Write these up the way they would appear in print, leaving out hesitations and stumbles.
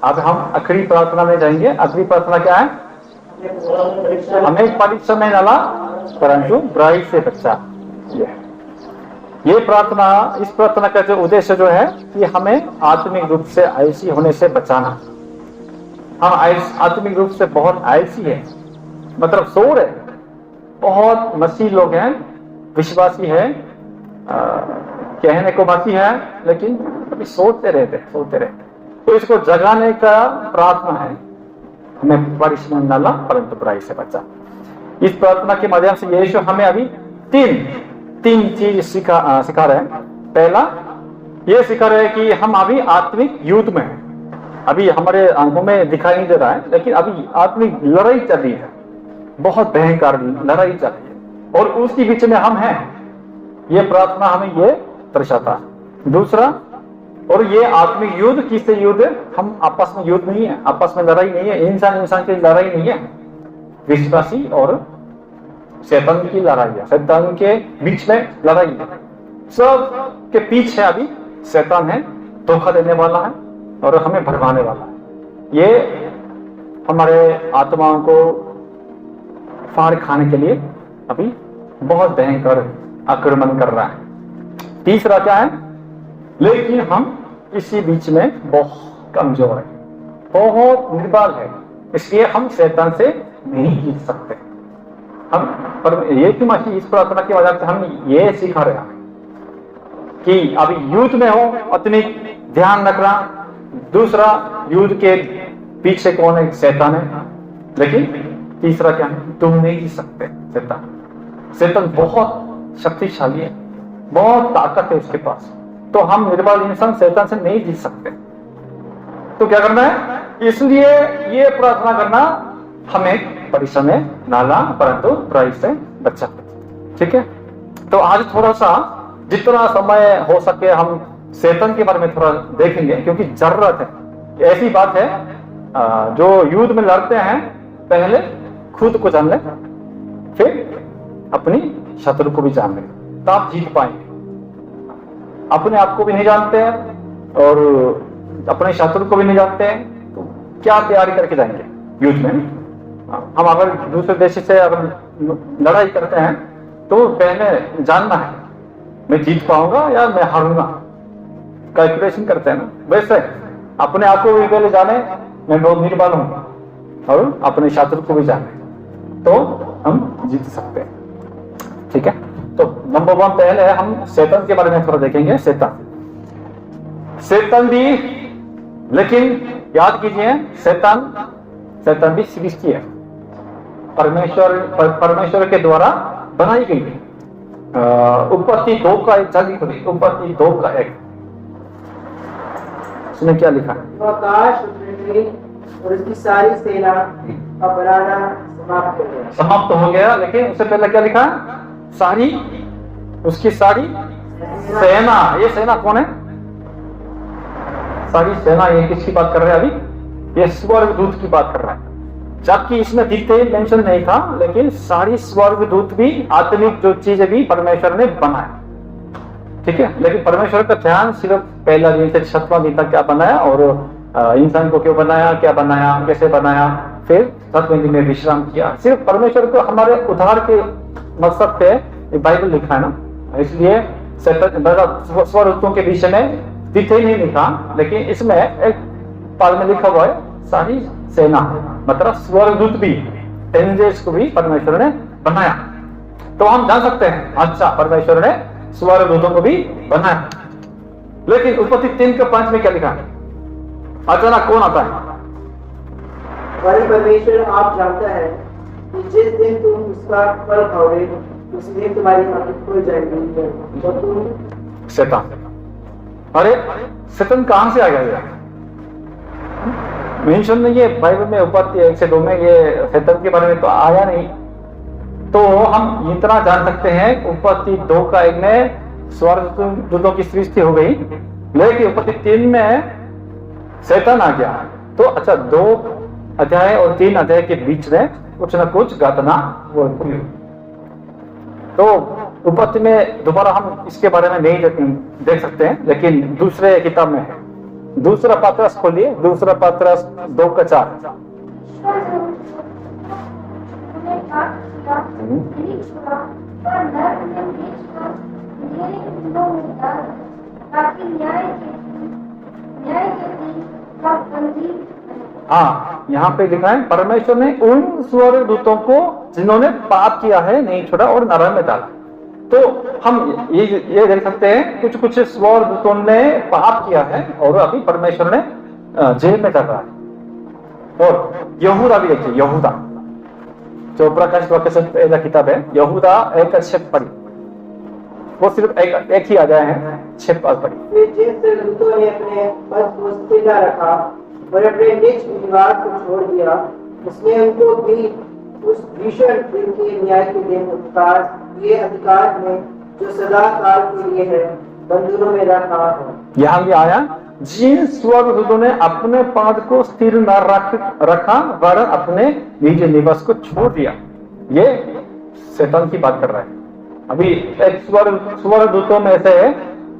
अब हम आखिरी प्रार्थना में जाएंगे। आखिरी प्रार्थना क्या है? हमें परीक्षा में न ला परंतु बुराई से बचा। ये प्रार्थना, इस प्रार्थना का जो उद्देश्य जो है कि हमें आत्मिक रूप से आलसी होने से बचाना। हम आत्मिक रूप से बहुत आलसी है, मतलब सो रहे। बहुत मसीह लोग हैं, विश्वासी है, कहने को मसीह है, लेकिन कभी सोते रहते। तो इसको जगाने का प्रार्थना है, हमें परीक्षा में न ला परंतु बुराई से बचा। इस प्रार्थना के माध्यम से यीशु हमें अभी तीन चीज सिखा रहे हैं। पहला ये सिखा रहे हैं कि हम अभी आत्मिक युद्ध में हैं। अभी हमारे आंखों में दिखाई नहीं दे रहा है, लेकिन अभी आत्मिक लड़ाई चल रही है, बहुत भयंकर लड़ाई चल रही है, और उसके बीच में हम हैं। ये प्रार्थना हमें ये दर्शाता है। दूसरा, और ये आत्मिक युद्ध किससे युद्ध है? हम आपस में युद्ध नहीं है, आपस में लड़ाई नहीं है, इंसान की लड़ाई नहीं है, विश्वासी और शैतान की लड़ाई है। शैतान के बीच में लड़ाई है, सब के पीछे अभी शैतान है, धोखा देने वाला है और हमें भरमाने वाला है। ये हमारे आत्माओं को फाड़ खाने के लिए अभी बहुत भयंकर आक्रमण कर रहा है। तीसरा क्या है? लेकिन हम इसी बीच में बहुत कमजोर है, बहुत निर्बल है, इसलिए हम शैतान से नहीं जीत सकते। हम पर ये कि मसीह इस प्रार्थना की वजह से हम ये सिखा रहे हैं कि अभी युद्ध में हो, अपनी ध्यान रखना। दूसरा, युद्ध के पीछे कौन है? शैतान है। लेकिन तीसरा क्या है? तुम नहीं जीत सकते शैतान बहुत शक्तिशाली है, बहुत ताकत है उसके पास। तो हम निर्बल इंसान शैतान से नहीं जीत सकते। तो क्या करना है? इसलिए ये प्रार्थना करना, हमें परीक्षा में न ला परंतु बुराई से बचा। ठीक है, तो आज थोड़ा सा जितना समय हो सके हम शैतान के बारे में थोड़ा देखेंगे, क्योंकि जरूरत है। ऐसी बात है, जो युद्ध में लड़ते हैं पहले खुद को जान ले, फिर अपनी शत्रु को भी जान ले, तब आप जीत पाएंगे। अपने आप को भी नहीं जानते हैं और अपने शत्रु को भी नहीं जानते हैं, तो क्या तैयारी करके जाएंगे युद्ध में? हम अगर दूसरे देश से अगर लड़ाई करते हैं तो पहले जानना है, मैं जीत पाऊंगा या मैं हारूंगा, कैलकुलेशन करते हैं ना। वैसे अपने आप को भी पहले जाने, मैं बहुत निर्बल हूं, और अपने शत्रु को भी जाने, तो हम जीत सकते हैं। ठीक है, तो नंबर 1 पहले हम शैतान के बारे में थोड़ा देखेंगे। शैतान भी, लेकिन याद कीजिए, शैतान भी सृष्टि है, परमेश्वर के द्वारा बनाई गई है। उत्पत्ति 2 का 1 जल्दी खुली, उत्पत्ति 2 का 1, उसमें क्या लिखा है? आकाश और उसकी सारी सेना अपराधा समाप्त हो गया। लेकिन उससे पहले क्या लिखा है? सारी, उसकी सारी सेना। ये सेना कौन है? सारी सेना। ये किसकी बात कर रहे हैं अभी? ये स्वर्गदूत की बात कर रहा है, जबकि इसमें डिटेल मेंशन नहीं था, लेकिन सारी स्वर्गदूत भी, आत्मिक जो चीजें भी परमेश्वर ने बनाया। ठीक है, लेकिन परमेश्वर का ध्यान सिर्फ पहला दिन से 7वां दिन तक क्या बनाया, और इंसान को क्यों बनाया, क्या बनाया, कैसे बनाया, फिर 7वें दिन में विश्राम किया। सिर्फ परमेश्वर को हमारे उद्धार के मकसद पे बाइबल लिखा है ना, इसलिए स्वर्गदूतों के विषय में डिटेल नहीं लिखा, लेकिन इसमें एक पद में लिखा हुआ है सारी सेना, मतलब स्वर्गदूत भी, एंजेल्स को भी परमेश्वर ने बनाया। तो हम जान सकते हैं, अच्छा, परमेश्वर ने स्वर्गदूतों को भी बनाया। लेकिन उत्पत्ति 3 के 5 में क्या लिखा है? अचानक कौन आता है? परमेश्वर आप जानता है कि जिस दिन तुम उसका फल खाओगे उस दिन तुम्हारी आंखें खुल जाएंगी और तुम। शैतान। अरे शैतान कहां से आ गया? मेंशन नहीं है बाइबल में, उत्पत्ति 1 से 2 में ये शैतान के बारे में तो आया नहीं। तो हम इतना जान सकते हैं, उत्पत्ति 2 का 1 में स्वर्गदूतों की सृष्टि हो गई, लेकिन उत्पत्ति 3 में शैतान आ गया। तो अच्छा, 2 अध्याय और 3 अध्याय के बीच में कुछ ना कुछ घटना हुई। तो उत्पत्ति में दोबारा हम इसके बारे में नहीं देख सकते हैं, लेकिन दूसरे किताब में है। दूसरा पत्रस खोलिए, दूसरा पत्रस 2:4। ईश्वर से उन्हें पाप किया, नहीं छुड़ा, और नरक में भेजकर अंधेरे के दिनों में डाल, ताकि न्याय के दिन का बंदी बने। हाँ, यहाँ पे लिखा है परमेश्वर ने उन स्वर्गदूतों को जिन्होंने पाप किया है नहीं छोड़ा और नरक में डाला। तो हम ये देख सकते हैं कुछ कुछ स्वर्गदूतों ने पाप किया है और अभी परमेश्वर ने जेल में कर रहा है। और यहूदा भी देखिए, यहूदा जो प्रकाश वाक्य से पहला किताब है, यहूदा 1:6 पढ़ी, वो सिर्फ एक ही अध्याय है, 6 पद पढ़ी। फिर जिन स्वर्गदूतों ने अपने पद को स्थिर न रखा और अपने निज निवास को छोड़ दिया, उसने उनको भी उस भीषण दिन के न्याय के दिन अधिकार में जो सदा काल के लिए है बंधनों में रखा है। यहाँ भी आया जिन स्वर्गदूतों ने अपने पद को स्थिर न रखा वरन अपने निज निवास को छोड़ दिया। ये शैतान की बात कर रहा है। अभी एक स्वर्गदूतों में से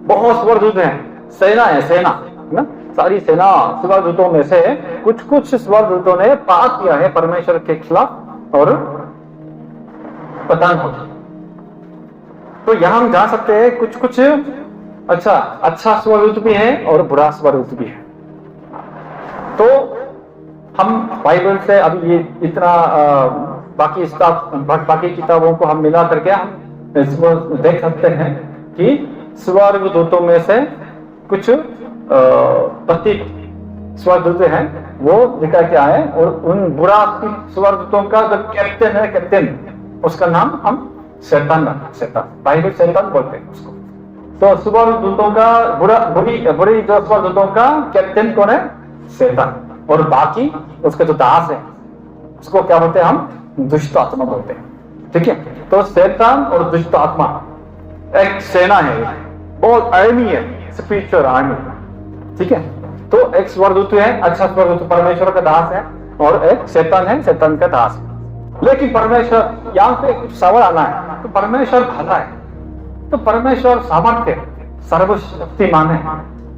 बहुत स्वर्गदूत हैं, सेना है, सेना ना, सारी सेना स्वर्गदूतों में से कुछ स्वर्गदूतों ने पाप किया है परमेश्वर के खिलाफ और पतन हो गया। तो यहां हम जा सकते हैं कुछ अच्छा स्वरूप भी है और बुरा स्वरूप भी है। तो हम बाइबल से अभी ये इतना बाकी किताबों को हम मिला करके हम इसको देख सकते हैं कि स्वर्गदूतों में से कुछ प्रतीक स्वर्गदूत हैं, वो लिखा क्या है, और उन बुरा स्वर्गदूतों का जो कैप्टन उसका नाम हम शैतान बाइबल शैतान बोलते हैं उसको। तो स्वर्गदूतों का बुरी जो स्वर्गदूतों का कैप्टन कौन है, शैतान, और बाकी उसका जो दास है उसको क्या बोलते हैं, हम दुष्ट आत्मा बोलते हैं। ठीक है, तो शैतान और दुष्ट आत्मा एक सेना है, बहुत आर्मी है, स्पिरिचुअल आर्मी। ठीक है, तो एक स्वर्गदूत है, अच्छा स्वर्गदूत परमेश्वर का दास है, और एक शैतान है, शैतान का दास है। लेकिन परमेश्वर, यहाँ पे कुछ सवाल आना है, तो परमेश्वर भला है, तो परमेश्वर सामर्थ्य सर्वशक्तिमान है,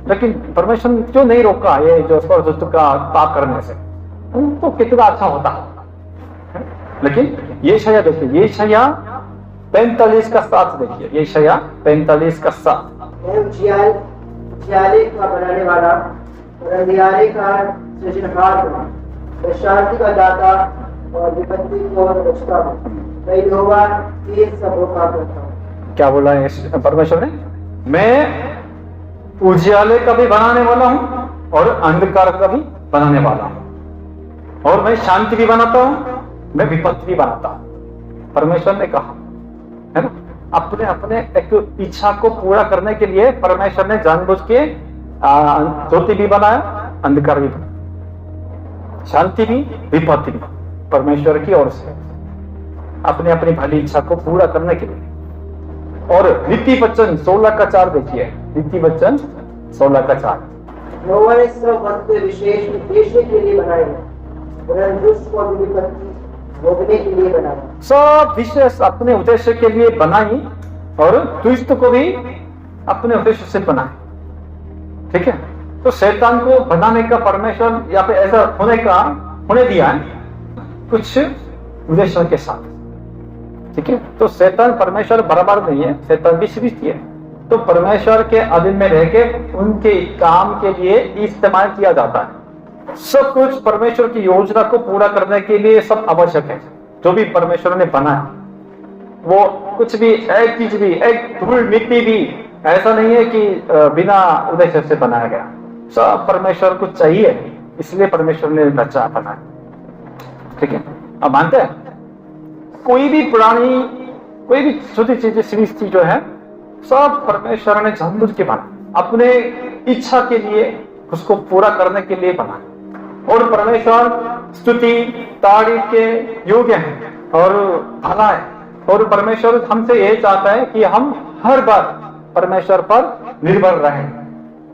लेकिन परमेश्वर ने क्यों नहीं रोका ये जो स्वर्गदूत का पाप करने से, तो कितना अच्छा होता। लेकिन ये शया देखिए, ये शया 45 का 7 देखिए, ये शया 45 का 7। मैं उजियाले का बनाने वाला और अंधियारे का सृजनहार हूँ, मैं शांति का दाता और विपत्ति को रचता हूँ, मैं यहोवा की सबों का करता हूँ। क्या बोला है परमेश्वर ने, मैं उजियाले का भी बनाने वाला हूँ और अंधकार का भी बनाने वाला हूँ, और मैं शांति भी बनाता हूँ, मैं विपत्ति भी बनाता हूँ। परमेश्वर ने कहा है ना, अपने एक इच्छा को पूरा करने के लिए परमेश्वर ने जानबूझ के ज्योति भी बनाया, अंधकार भी बनाया, शांति भी विपत्ति भी, परमेश्वर की ओर से अपनी भली इच्छा को पूरा करने के लिए। और नीति वचन 16 का 4 देखिए, नीति वचन 16 का 4। यहोवा ने सब वस्तु विशेष उद्देश्य के लिए बनाए हैं, दुष्ट और विपत्ति भोगने के लिए बनाया। सब विशेष अपने उद्देश्य के लिए बनाई और दुष्ट को भी अपने उद्देश्य से बनाए। ठीक है, तो शैतान को बनाने का परमेश्वर यहाँ पे ऐसा होने दिया है कुछ उद्देश्य के साथ। ठीक है, तो शैतान परमेश्वर बराबर नहीं है, शैतान भी सृष्टि है, तो परमेश्वर के अधीन में रह के उनके काम के लिए इस्तेमाल किया जाता है। सब कुछ परमेश्वर की योजना को पूरा करने के लिए सब आवश्यक है। जो भी परमेश्वर ने बनाया, वो कुछ भी, एक चीज भी, एक धूल मिट्टी भी ऐसा नहीं है कि बिना उद्देश्य से बनाया गया। सब परमेश्वर को चाहिए, इसलिए परमेश्वर ने रचा बनाया। ठीक है, अब मानते हैं कोई भी प्राणी, कोई भी छोटी चीज सृष्टि जो है, सब परमेश्वर ने जानबूझ के बना, अपने इच्छा के लिए, उसको पूरा करने के लिए बना। और परमेश्वर स्तुति तारीफ के योग्य है और भला है, और परमेश्वर हमसे ये चाहता है कि हम हर बार परमेश्वर पर निर्भर रहें।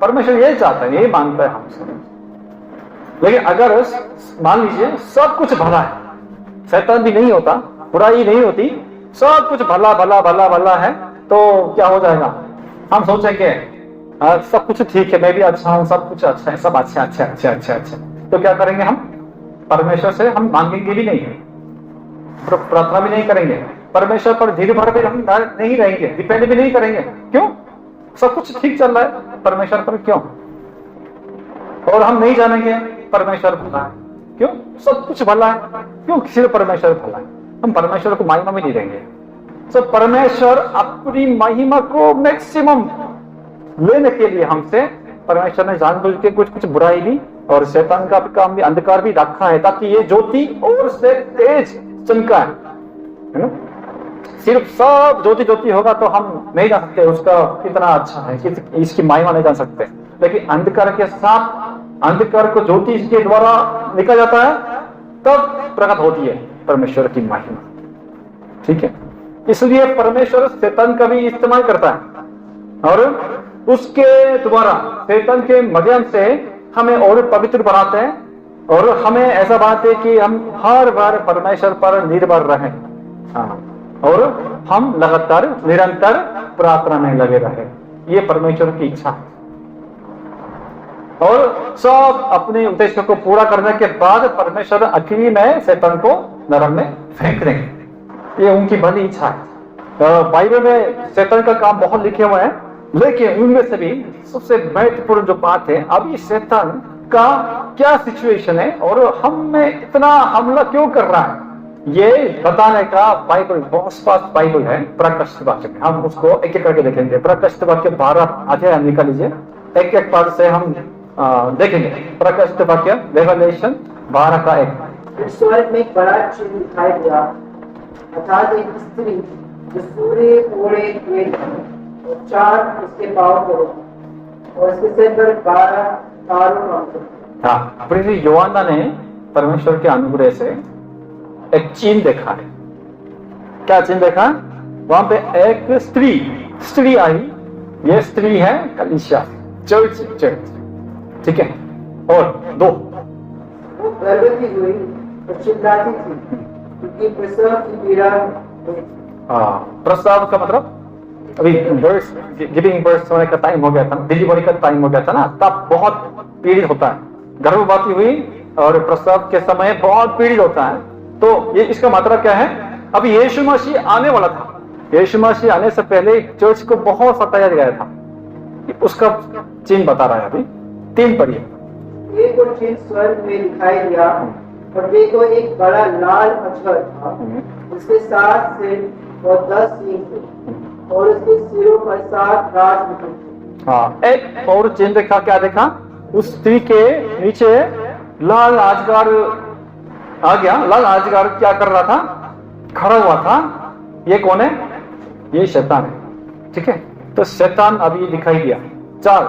परमेश्वर ये चाहता है, ये मानता है हमसे। लेकिन अगर मान लीजिए सब कुछ भला है, शैतान भी नहीं होता, बुराई नहीं होती, सब कुछ भला भला भला भला है, तो क्या हो जाएगा? हम सोचेंगे सब कुछ ठीक है, मैं भी अच्छा हूँ, सब कुछ अच्छा है, सब अच्छा अच्छा अच्छा अच्छा अच्छा, तो क्या करेंगे हम? परमेश्वर से हम मांगेंगे भी नहीं, प्रार्थना भी नहीं करेंगे, परमेश्वर पर धीरे भर भी हम नहीं रहेंगे, डिपेंड भी नहीं करेंगे। क्यों? सब कुछ ठीक चल रहा है, परमेश्वर पर क्यों? और हम नहीं जानेंगे परमेश्वर भला है, क्यों? सब कुछ भला है, क्यों? किसी परमेश्वर भला है, हम परमेश्वर को महिमा भी नहीं देंगे। तो परमेश्वर अपनी महिमा को मैक्सिमम लेने के लिए हमसे परमेश्वर ने जानबूझ के कुछ कुछ बुराई भी और शैतान का काम भी, अंधकार भी रखा है, ताकि ये ज्योति और से तेज चमका है ना? सिर्फ सब ज्योति ज्योति होगा तो हम नहीं जान सकते उसका कितना अच्छा है, इसकी महिमा नहीं जान सकते। लेकिन अंधकार के साथ, अंधकार को ज्योति के द्वारा निकल जाता है, तब प्रकट होती है परमेश्वर की महिमा। ठीक है, इसलिए परमेश्वर शैतान का भी इस्तेमाल करता है और उसके द्वारा, शैतान के माध्यम से हमें और पवित्र बनाते हैं और हमें ऐसा बनाते हैं कि हम हर बार परमेश्वर पर निर्भर रहें। हाँ, और हम लगातार निरंतर प्रार्थना में लगे रहे, ये परमेश्वर की इच्छा है। और सब अपने उद्देश्य को पूरा करने के बाद परमेश्वर आखिरी में शैतान को नरक में फेंक देंगे, ये उनकी भली इच्छा है। बाइबल में शैतान का काम बहुत लिखे हुए हैं, लेकिन उनमें से भी सबसे महत्वपूर्ण जो बात है, अभी शैतान का क्या सिचुएशन है और हम में इतना हमला क्यों कर रहा है, ये बताने का बाइबल बहुत स्पष्ट बाइबल है। प्रकाशित वाक्य में हम उसको एक एक करके देखेंगे। प्रकाशित वाक्य 12 अध्याय निकाल लीजिए, एक एक पद से हम देखेंगे। प्रकाशित वाक्य रेवलेशन 12 का 1। स्वर्ग में एक बड़ा चिन्ह दिखाई दिया, अर्थात एक स्त्री जो सूर्य ओढ़े हुए और 4 उसके पांव को और उसके सिर पर 12 तारों का मुकुट। हाँ, प्रिय योहाना ने परमेश्वर के अनुग्रह से एक चिन्ह देखा है। क्या चिन्ह देखा? वहां पे एक स्त्री आई, ये स्त्री है कलीसिया, चर्च। ठीक है, और 2 वो गर्भवती हुई और चिल्लाती थी क्योंकि प्रसव की पीड़ा हुई। प्रसव का मतलब अभी गिविंग बर्थ होने का टाइम हो गया था, डिलीवरी का टाइम हो गया था ना, तब बहुत पीड़ित होता है। गर्भवती हुई और प्रसव के समय बहुत पीड़ित होता है। तो ये इसका मतलब क्या है? अभी यीशु मसीह आने वाला था, यीशु मसीह आने से पहले चर्च को बहुत सताया गया था, उसका चिन्ह बता रहा है। अभी 3 पढ़िए। एक और चिन्ह स्वर्ग में दिखाई दिया और देखो एक बड़ा लाल अजगर था, उसके 7 सिर और 10 सींग थे और उसके सिरों पर 7 राज मुकुट थे। हाँ, एक और चिन्ह देखा। क्या देखा? उस स्त्री के नीचे लाल अजगर आ गया। लाल अजगर क्या कर रहा था? खड़ा हुआ था। ये कौन है? ये शैतान है। ठीक है, तो शैतान अभी दिखाई दिया। 4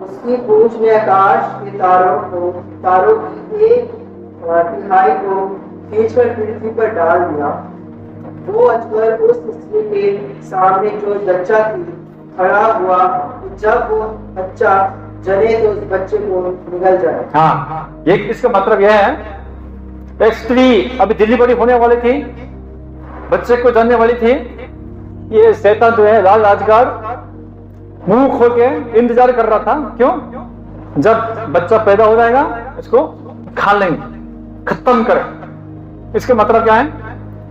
उसकी पूंछ ने आकाश के तारों की 1/3 को खींचकर पृथ्वी पर डाल दिया। वो अजगर उस स्त्री के सामने जो बच्चा थी खड़ा हुआ, जब वो बच्चा जने तो उस बच्चे को निगल जाए। हाँ, ये इसका मतलब यह है, एक स्त्री अभी डिलीवरी होने वाली थी, बच्चे को जानने वाली थी। ये शैतान जो है लाल अजगर मुंह खोल के इंतजार कर रहा था। क्यों? जब बच्चा पैदा हो जाएगा इसको खा लेंगे, खत्म करें। इसका मतलब क्या है?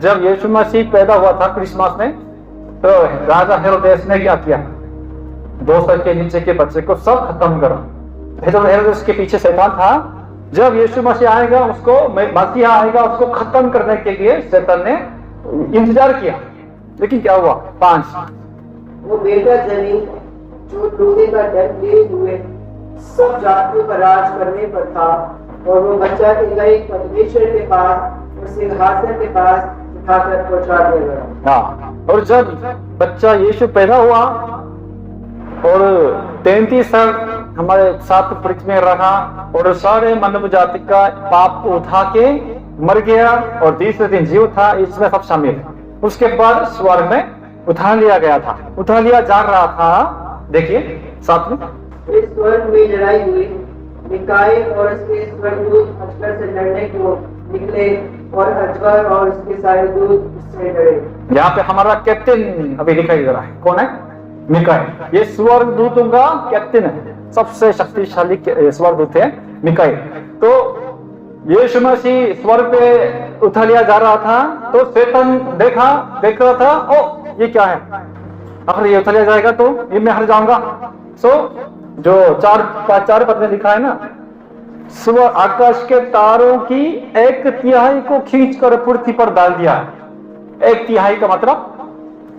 जब यीशु मसीह पैदा हुआ था क्रिसमस में, तो राजा हेरोदेस ने क्या किया? 2 साल के नीचे के बच्चे को सब खत्म करा। हेरोदेस के पीछे शैतान था। जब यीशु मसीह आएगा, मसीहा आएगा, उसको खत्म करने के लिए शैतान ने इंतजार किया। लेकिन क्या हुआ? 5 वो बेटा जनी जो लोहे का डंड लिए हुए सब जातियों पर राज करने पर था, और वो बच्चा एक परमेश्वर के पास और सिंहासन के पास उठाकर पहुंचा दिया गया। हाँ, और जब बच्चा यीशु पैदा हुआ और 33 साल हमारे साथ पृथ्वी में रहा और सारे मानव जाति का पाप को उठा के मर गया और 30 दिन जीव था, इसमें सब शामिल है। उसके बाद स्वर्ग में उठा लिया गया था, उठा लिया जा रहा था। देखिए साथ में फिर स्वर्ग में लड़ाई हुई। मिकाएल और उसके स्वर्गदूत अजगर से लड़ने को निकले और अजगर और उसके सारे दूत उससे डरे। यहाँ पे हमारा कैप्टन अभी दिखाई दे रहा है। कौन है? मिकाएल, ये स्वर्ग दूतों का कैप्टन है, सबसे शक्तिशाली स्वर्ग दूत है मिकाएल। तो यीशु मसीह स्वर्ग पे उठा लिया जा रहा था, तो शैतान देख रहा था, ओ ये क्या है, अगर ये उठा लिया जाएगा तो ये मैं हार जाऊंगा। सो जो चार पद में लिखा है ना, स्वर्ग आकाश के तारों की 1/3 को खींचकर पृथ्वी पर डाल दिया। 1/3 का मतलब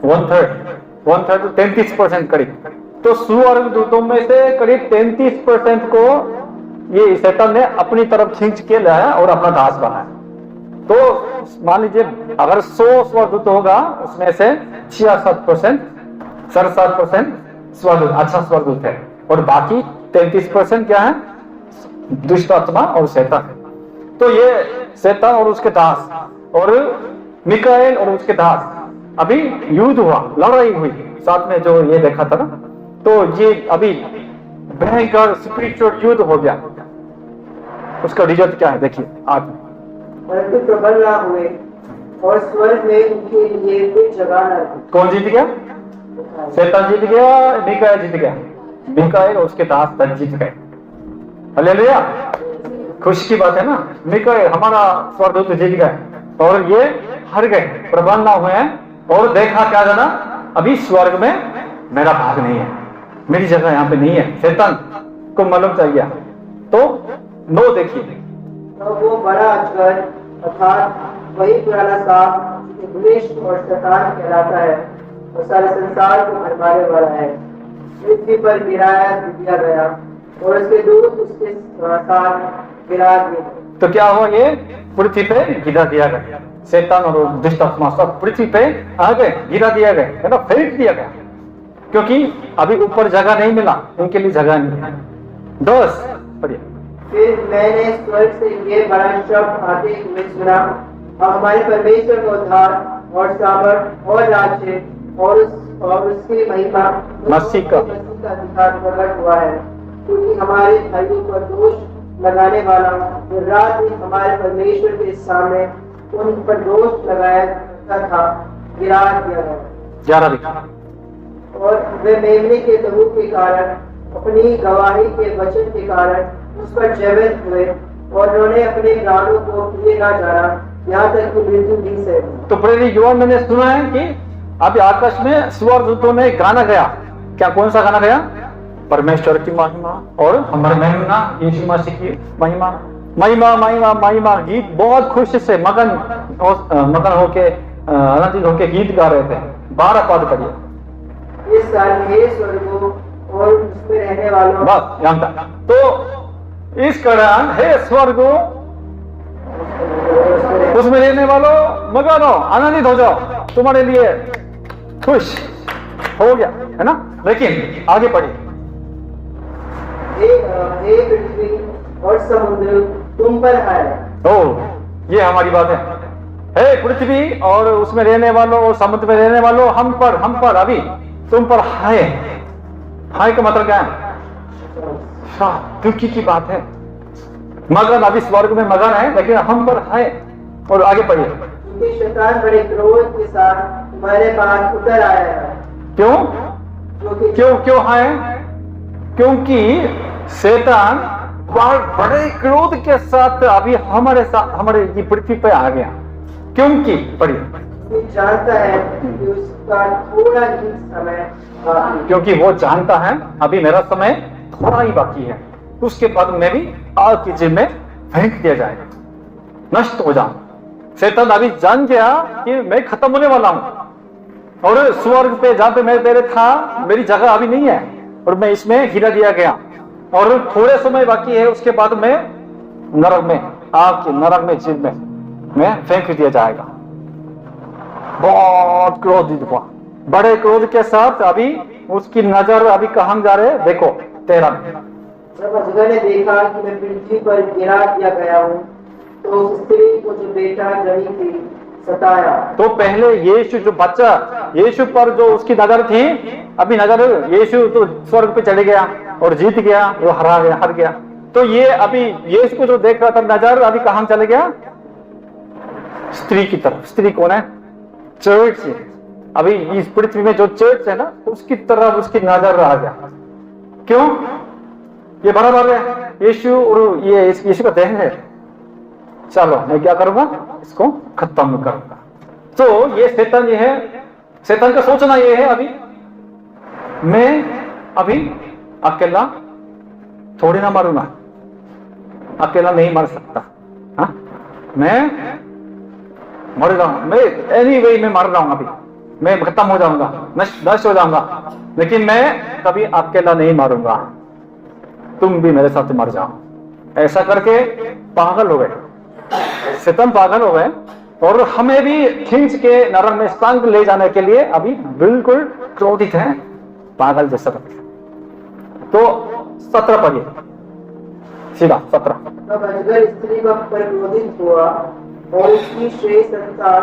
1/3 33% करीब। तो स्वर्ग दूतों में से करीब 33% को ये शैतान ने अपनी तरफ खींच के लाया और अपना दास बनाया। तो मान लीजिए अगर 100 स्वर्गदूत होगा, उसमें से 67% अच्छा स्वर्गदूत है, और बाकी 33% क्या है, दुष्ट आत्मा और शैतान है। तो ये शैतान और उसके दास और मिकाएल और उसके दास अभी युद्ध हुआ, लड़ाई हुई साथ में, जो ये देखा था ना। तो ये अभी भयंकर स्पिरिचुअल युद्ध हो गया। उसका रिजल्ट क्या है देखिए आज। परंतु प्रबल ना हुए और स्वर्ग में उनके लिए कोई जगह न रही। कौन जीत गया? शैतान जीत गया, मिकाएल जीत गया। मिकाएल और उसके दास तक जीत गए। हालेलुया, खुशी की बात है ना। मिकाएल हमारा स्वर्गदूत जीत गए और ये हार गए, प्रबल ना हुए हैं। और देखा क्या जाना, अभी स्वर्ग में मेरा भाग नहीं है, मेरी जगह यहाँ पे नहीं है। शैतान को मालूम चाहिए। तो 9 देखिए, तो वो बड़ा अजगर अर्थात वही पुराना सांप जो इब्लीस और शैतान कहलाता है और सारे संसार को भरमाने वाला है, पृथ्वी पर दिया गया और उसके दूत उसके साथ गिरा दिए। तो क्या हुआ, ये पृथ्वी पे गिरा दिया गया। शैतान और दुष्ट आत्मा सब पृथ्वी पे आ गए, गिरा दिया गया, है ना, फेंक दिया गया, क्योंकि अभी ऊपर जगह नहीं मिला, उनके लिए जगह नहीं है। 10 पढ़िए। फिर मैंने स्वर्ग से ये बड़ा शब्द आते हुए सुना, अब हमारे परमेश्वर का उद्धार और सामर्थ और राज्य और उसकी महिमा मसीह का अधिकार प्रकट हुआ है, क्योंकि हमारे भाइयों पर दोष लगाने वाला रात में हमारे परमेश्वर के सामने उन पर दोष लगाया था, गिरा दिया गया। 11 दिखा। और वे मेमने के लहू के कारण अपनी गवाही के वचन के कारण उस पर जीवित हुए और उन्होंने अपने प्राणों को लिए ना जाना, यहाँ तक कि मृत्यु भी से। तो प्रेरित युवा मैंने सुना है कि अभी आकाश में स्वर्गदूतों ने गाना गया। क्या, कौन सा गाना गया? परमेश्वर की महिमा और हमारे महिमा यीशु मसीह की महिमा, महिमा महिमा महिमा गीत बहुत खुशी से मगन होके आनंदित होके गीत गा रहे थे। 12 पद पढ़िए। इस कारण हे स्वर्गों और उसमें रहने वालों, बस यहाँ तक। तो इस कारण हे स्वर्गों, उसमें रहने वालों मगन हो, आनंदित हो जाओ, तुम्हारे लिए खुश हो गया, है ना। लेकिन आगे पढ़िए। हे पृथ्वी और समुद्र तुम पर है। ओ, ये हमारी बात है। हे पृथ्वी और उसमें रहने वालों और समुद्र में रहने वालों, हम पर अभी तुम पर है। हाय का मतलब क्या है? दुखी की बात है। मगन, अभी स्वर्ग में मगन है, लेकिन हम पर है। और आगे पढ़िए। क्योंकि शैतान बड़े क्रोध के साथ तुम्हारे पास उतर आया है। क्यों है? क्योंकि शैतान बड़े क्रोध के साथ अभी हमारे पृथ्वी पे आ गया। क्योंकि पढ़िए। जानता है कि उसका थोड़ा ही समय बाकी है। क्योंकि वो जानता है अभी मेरा समय थोड़ा ही बाकी है, उसके बाद मैं भी आग की जेल में फेंक दिया जाएगा, नष्ट हो जाऊं। शैतान अभी जान गया कि मैं खत्म होने वाला हूं और स्वर्ग पे जहां पे मैं पहले था, मेरी जगह अभी नहीं है और मैं इसमें गिरा दिया गया और थोड़े समय बाकी है, उसके बाद मैं नरक में, आग के नरक में, जेल में मैं फेंक दिया जाएगा। बहुत क्रोधित हुआ, बड़े क्रोध के साथ अभी उसकी नजर अभी कहां जा रहे, देखो 13 में। जब अजगर ने देखा कि मैं पृथ्वी पर गिरा दिया गया हूँ, तो उस स्त्री को जो बेटा जनी थी सताया। तो पहले यीशु जो बच्चा, यीशु पर जो उसकी नजर थी, अभी नजर यीशु तो स्वर्ग पे चले गया और जीत गया, वो हार गया। तो ये अभी यीशु को जो देख रहा था, नजर अभी कहां चले गया? स्त्री की तरफ। स्त्री कौन है? चर्च अभी इस पृथ्वी में जो चर्च है ना, उसकी तरफ उसकी नजर आ गया। क्यों? ये बराबर है, यीशु और ये यीशु का देह है। चलो मैं क्या करूंगा, इसको खत्म करूंगा। तो ये शैतान ये है, शैतान का सोचना ये है, अभी मैं अभी अकेला थोड़ी ना मरूंगा, अकेला नहीं मर सकता। हाँ, मैं मर रहा हूं, मैं एनीवे में मर रहा हूं, अभी मैं खत्म हो जाऊंगा, नष्ट हो जाऊंगा, लेकिन मैं कभी अकेला नहीं मरूंगा, तुम भी मेरे साथ मर जाओ। ऐसा करके पागल हो गए, शैतान पागल हो गए, और हमें भी खींच के नरक में संग ले जाने के लिए अभी बिल्कुल क्रोधित है, पागल जैसा। तो 17 पढ़िए, सीधा 17। तब अजगर स्त्री पर क्रोधित हुआ और उसकी श्रेय संसार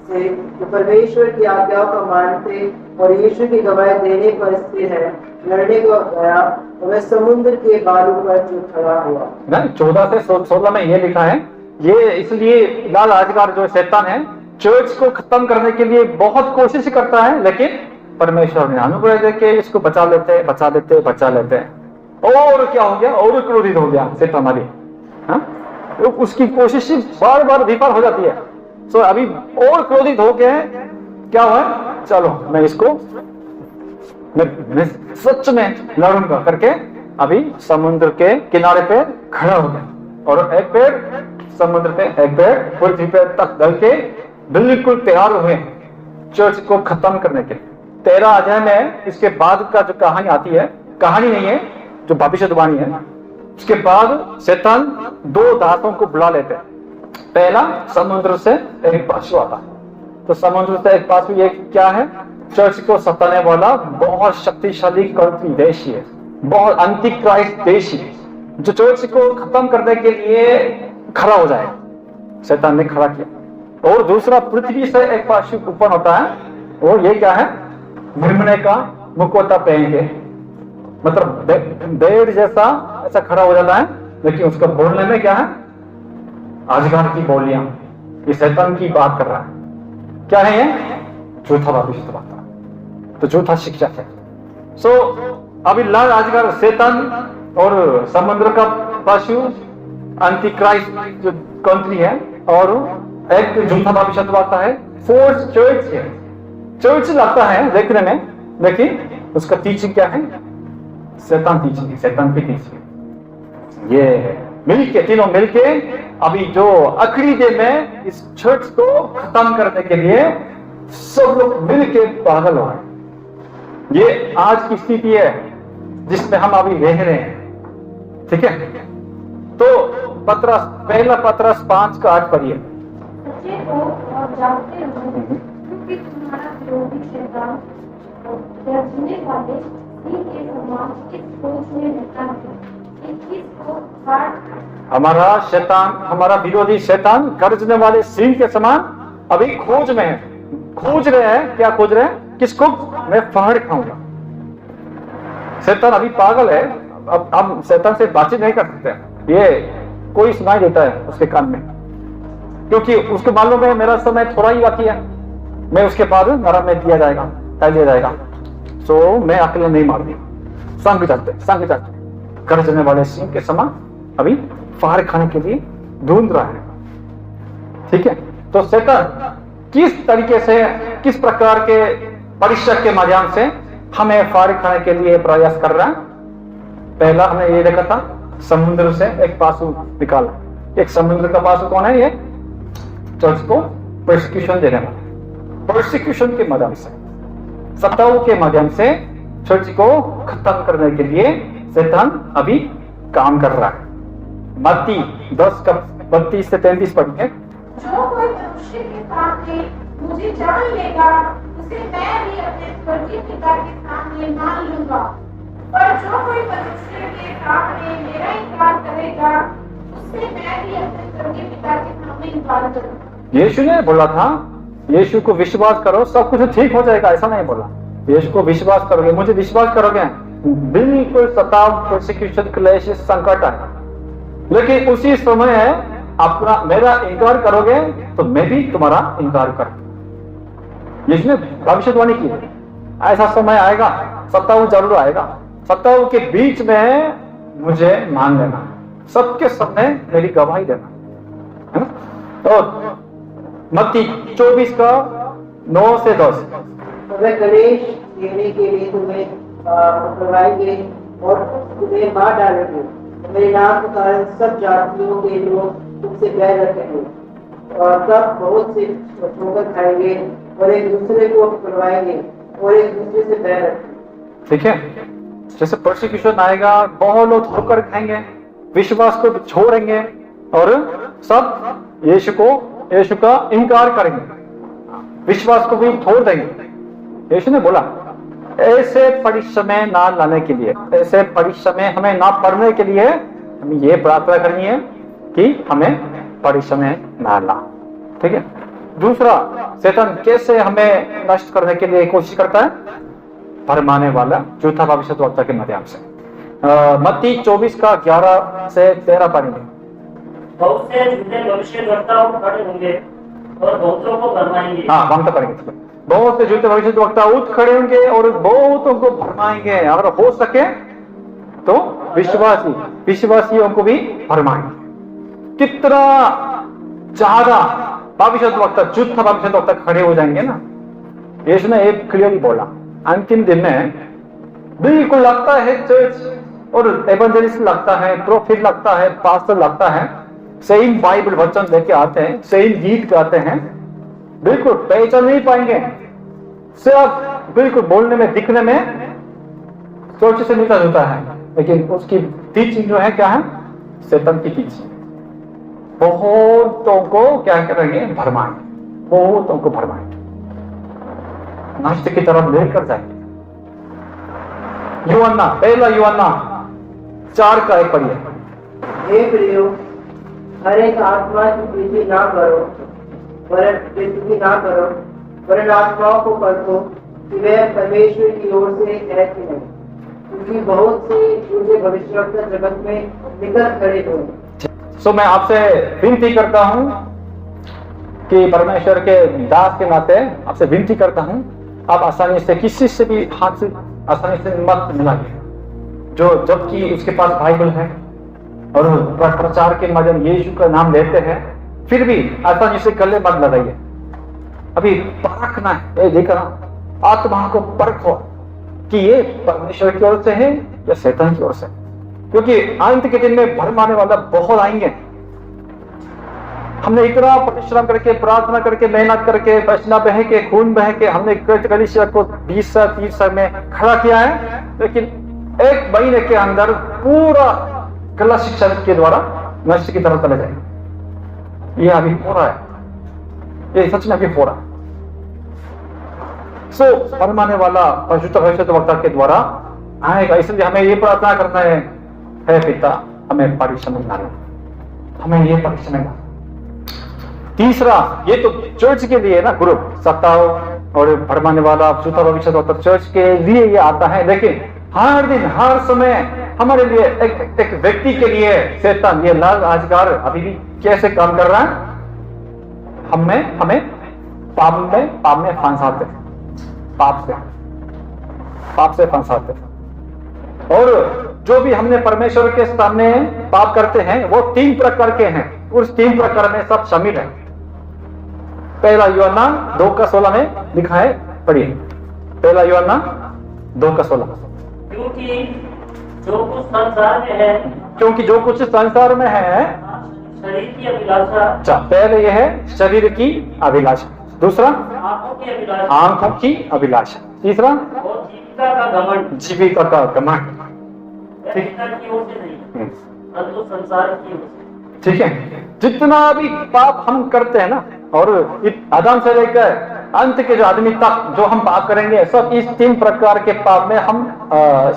से जो परमेश्वर की आज्ञाओं का मानते और यीशु की गवाही देने पर स्थिर है, लड़ने को गया, और वह समुद्र के बालू पर जो खड़ा हुआ। 14 से 16 में ये लिखा है, ये इसलिए लाल अजगर जो शैतान है, चर्च को खत्म करने के लिए बहुत कोशिश करता है, लेकिन परमेश्वर ने अनुग्रह देके इसको बचा लेते हैं। और क्या हो गया, और क्रोधित हो गया शैतान अभी। हाँ? तो उसकी कोशिश बार बार विफल हो जाती है। सो अभी और क्रोधित हो गए, क्या हुआ, चलो मैं इसको मैं सच में लड़ूंगा करके अभी समुद्र के किनारे पे खड़ा हो गया, और एक पैर समुद्र पे एक पैर पृथ्वी पे तक डल के बिल्कुल तैयार हुए चर्च को खत्म करने के। 13 अध्याय में इसके बाद का जो कहानी आती है, कहानी नहीं है, जो भविष्यवाणी है, उसके बाद शैतान 2 दासों को बुला लेते हैं। पहला, समुद्र से एक पशु आता है। तो समुद्र से एक पशु ये क्या है, चर्च को सताने वाला बहुत शक्तिशाली कंट्री देशी है, बहुत एंटीक्राइस्ट देशी, जो चर्च को खत्म करने के लिए खड़ा हो जाए, शैतान ने खड़ा किया। और दूसरा, पृथ्वी से एक पशु उत्पन्न होता है, और ये क्या है, निर्मय का मुखौटा पहन के, मतलब बेड़ जैसा ऐसा खड़ा हो जाता है, लेकिन उसका बोलने में क्या है, अजगर की बोलियां। ये शैतान की बात कर रहा है, क्या है ये, झूठा भविष्यवाणी, तो झूठा शिक्षक है। सो अभी लाल अजगर शैतान और समुद्र का पशु एंटीक्राइस्ट जो कंट्री है, और एक झूठा भविष्यवाणी है, फोर्स चर्च है। चर्च लगता है देखने में, लेकिन उसका टीचिंग क्या है, शैतान टीचिंग, शैतान की टीचिंग। ये मिलके, तीनों मिलके अभी जो आखिरी दिन में इस चर्च को खत्म करने के लिए सब लोग मिलके पागल हो गए। ये आज की स्थिति है जिसमें हम अभी रह रहे हैं, ठीक है। तो पहला पत्रस 5 का 8 पढ़िए। सच्चे हो और जागते रहो, क्योंकि तुम्हारा विरोधी शैतान गरजने वाले सिंह के समान इस खोज में रहता है कि किसको काट। हमारा शैतान, हमारा विरोधी शैतान गरजने वाले सिंह के समान अभी खोज में है, खोज रहे हैं। क्या खोज रहे हैं, किसको, मैं फाड़ खाऊंगा। शैतान अभी पागल है, अब हम शैतान से बातचीत नहीं कर सकते, ये कोई सुनाई देता है उसके कान में, क्योंकि उसको मालूम है मेरा समय थोड़ा ही बाकी है, मैं उसके बाद नरक में दिया जाएगा, डाल दिया जाएगा। सो मैं अकेले नहीं मारूंगा, संग चलते गरजने वाले सिंह के समान अभी फाड़ खाने के लिए ढूंढ रहा है, ठीक है। तो शैतान किस तरीके से, किस प्रकार के परीक्षा के माध्यम से हमें फाड़ खाने के लिए प्रयास कर रहा है। पहला हमने ये देखा था, समुद्र से एक पासु निकाला। एक समुद्र का पासु कौन है, ये चर्च को परसिक्यूशन देने वाला, परसिक्यूशन के माध्यम से, सत्ताओं के माध्यम से चर्च को खत्म करने के लिए शैतान अभी काम कर रहा है। मत्ती 10 का 32 से 33 पढ़िए। जो कोई मनुष्य के सामने मुझे जान लेगा, उसे मैं भी अपने स्वर्गीय पिता के सामने मान लूंगा, और जो कोई मनुष्य के सामने मेरा इनकार करेगा, उससे मैं भी अपने स्वर्गीय पिता के सामने इनकार करूंगा। यीशु ने बोला था, यीशु को विश्वास करो सब कुछ ठीक हो जाएगा, ऐसा नहीं बोला। यीशु को विश्वास करोगे, मुझे विश्वास करोगे, बिल्कुल सताव, प्रोसिक्यूशन, क्लेश, संकट है, लेकिन उसी समय अपना मेरा इनकार करोगे तो मैं भी तुम्हारा इनकार करूंगा। जिसने भविष्यवाणी की है, ऐसा समय आएगा, सत्ताओं जरूर आएगा, सत्ताओं के बीच में मुझे मान लेना, सबके सामने मेरी गवाही देना, है ना। और मत्ती 24 का 9 से 10। वे कलेश देने के लिए तुम्हें करवाएंगे और तुम्हें मार डालेंगे, मेरे नाम के कारण सब जातियों के लोग तुमसे बैर रखेंगे और तब बहुत से ठोकर खाएंगे और एक दूसरे को करवाएंगे और एक दूसरे से बैर रखेंगे। ठीक है, जैसे परसिक्यूशन आएगा, बहुत लोग ठोकर खाएंगे, विश्वास को छोड़ेंगे और सब यीशु का इनकार करेंगे, विश्वास को भी छोड़ देंगे। यीशु ने बोला ऐसे परिश्रम ना लाने के लिए, ऐसे परिश्रम हमें ना पढ़ने के लिए हमें ये प्रार्थना करनी है कि हमें परिश्रम ना ला। ठीक है। दूसरा, शैतान कैसे हमें नष्ट करने के लिए कोशिश करता है? भरमाने वाला झूठा भविष्यद्वक्ता के माध्यम से। मत्ती 24 का 11 से 13 पढ़ेंगे। बहुत से झूठे भविष्यद्वक्ता खड़े होंगे और बहुतों को भरमाएंगे। हाँ, वहां तक पढ़ेंगे। बहुत से झूठे भविष्यद्वक्ता उठ खड़े होंगे और बहुतों को भरमाएंगे, अगर हो सके तो विश्वासियों को भी भरमाएंगे। कितना ज्यादा भविष्यद्वक्ता, झूठा भविष्यद्वक्ता खड़े हो जाएंगे ना। यीशु ने एक क्लियरली बोला, अंतिम दिन में बिल्कुल लगता है चर्च और एवेंजलिस्ट लगता है, प्रोफेट लगता है, पास्टर लगता है, सेम बाइबल वचन लेके आते हैं, सेम गीत गाते हैं, बिल्कुल पहचान नहीं पाएंगे, सिर्फ बिल्कुल बोलने में, दिखने में चर्च से मिलता जुलता है, लेकिन उसकी टीचिंग जो है क्या है? शैतान की टीचिंग। बहुतों को क्या करेंगे? भरमाएंगे, बहुतों को भरमाएंगे, नष्ट की तरफ लेकर जाएंगे। यूहन्ना, पहला यूहन्ना 4 का 1 पढ़िए। हे प्रियो, हर एक आत्मा की प्रीति ना करो, वरन आत्माओं को परखो कि वह परमेश्वर की ओर से है कि नहीं, क्योंकि बहुत से झूठे भविष्यवक्ता जगत में निकल खड़े हुए। सो मैं आपसे विनती करता हूं कि परमेश्वर के दास के नाते आपसे विनती करता हूं, आप आसानी से किसी से भी हाथ से आसानी से मत मिलाइए, जो जबकि उसके पास बाइबल है और प्रचार के माध्यम यीशु का नाम लेते हैं, फिर भी आसानी से गले मत लगाइए। अभी परखना है, देखना, आत्मा को परखो कि ये परमेश्वर की ओर से है या शैतान की ओर से, क्योंकि अंत के दिन में भरमाने वाला बहुत आएंगे। हमने इतना परिश्रम करके, प्रार्थना करके, मेहनत करके, पसीना बह के, खून बह के हमने कलीसिया को 20 साल 30 साल में खड़ा किया है, लेकिन 1 महीने के अंदर पूरा गलत शिक्षा के द्वारा नष्ट की तरफ चले जाएंगे। ये अभी हो रहा है, ये सच में अभी हो रहा है। सो भरमाने वाला भविष्यद्वक्ता के द्वारा आएगा, इसलिए हमें ये प्रार्थना करना है, हे पिता हमें परिश्रम ना लो, हमें ये परिश्रम ना। तीसरा, ये तो चर्च के लिए ना, ग्रुप सत्ताओं और भरमाने वाला झूठा भविष्यद्वक्ता चर्च के लिए ये आता है, लेकिन हर दिन हर समय हमारे लिए एक व्यक्ति के लिए शैतान, ये लाल राजगार अभी भी कैसे काम कर रहा है? हमें पाप में फंसाते, पाप से फंसाते। और जो भी हमने परमेश्वर के सामने पाप करते हैं वो 3 प्रकार के हैं, उस 3 प्रकार में सब शामिल है। पहला यूहन्ना 2 का 16 में लिखा है, पढ़िए। पहला यूहन्ना 2 का 16। क्योंकि जो कुछ संसार में है शरीर की अभिलाषा। अच्छा, पहले यह है शरीर की अभिलाषा, दूसरा आंखों की अभिलाषा, तीसरा और जीविका का घमंड। संसार की। ठीक है, जितना भी पाप हम करते हैं ना, और आदम से लेकर अंत के जो आदमी तक जो हम पाप करेंगे, सब इस 3 प्रकार के पाप में हम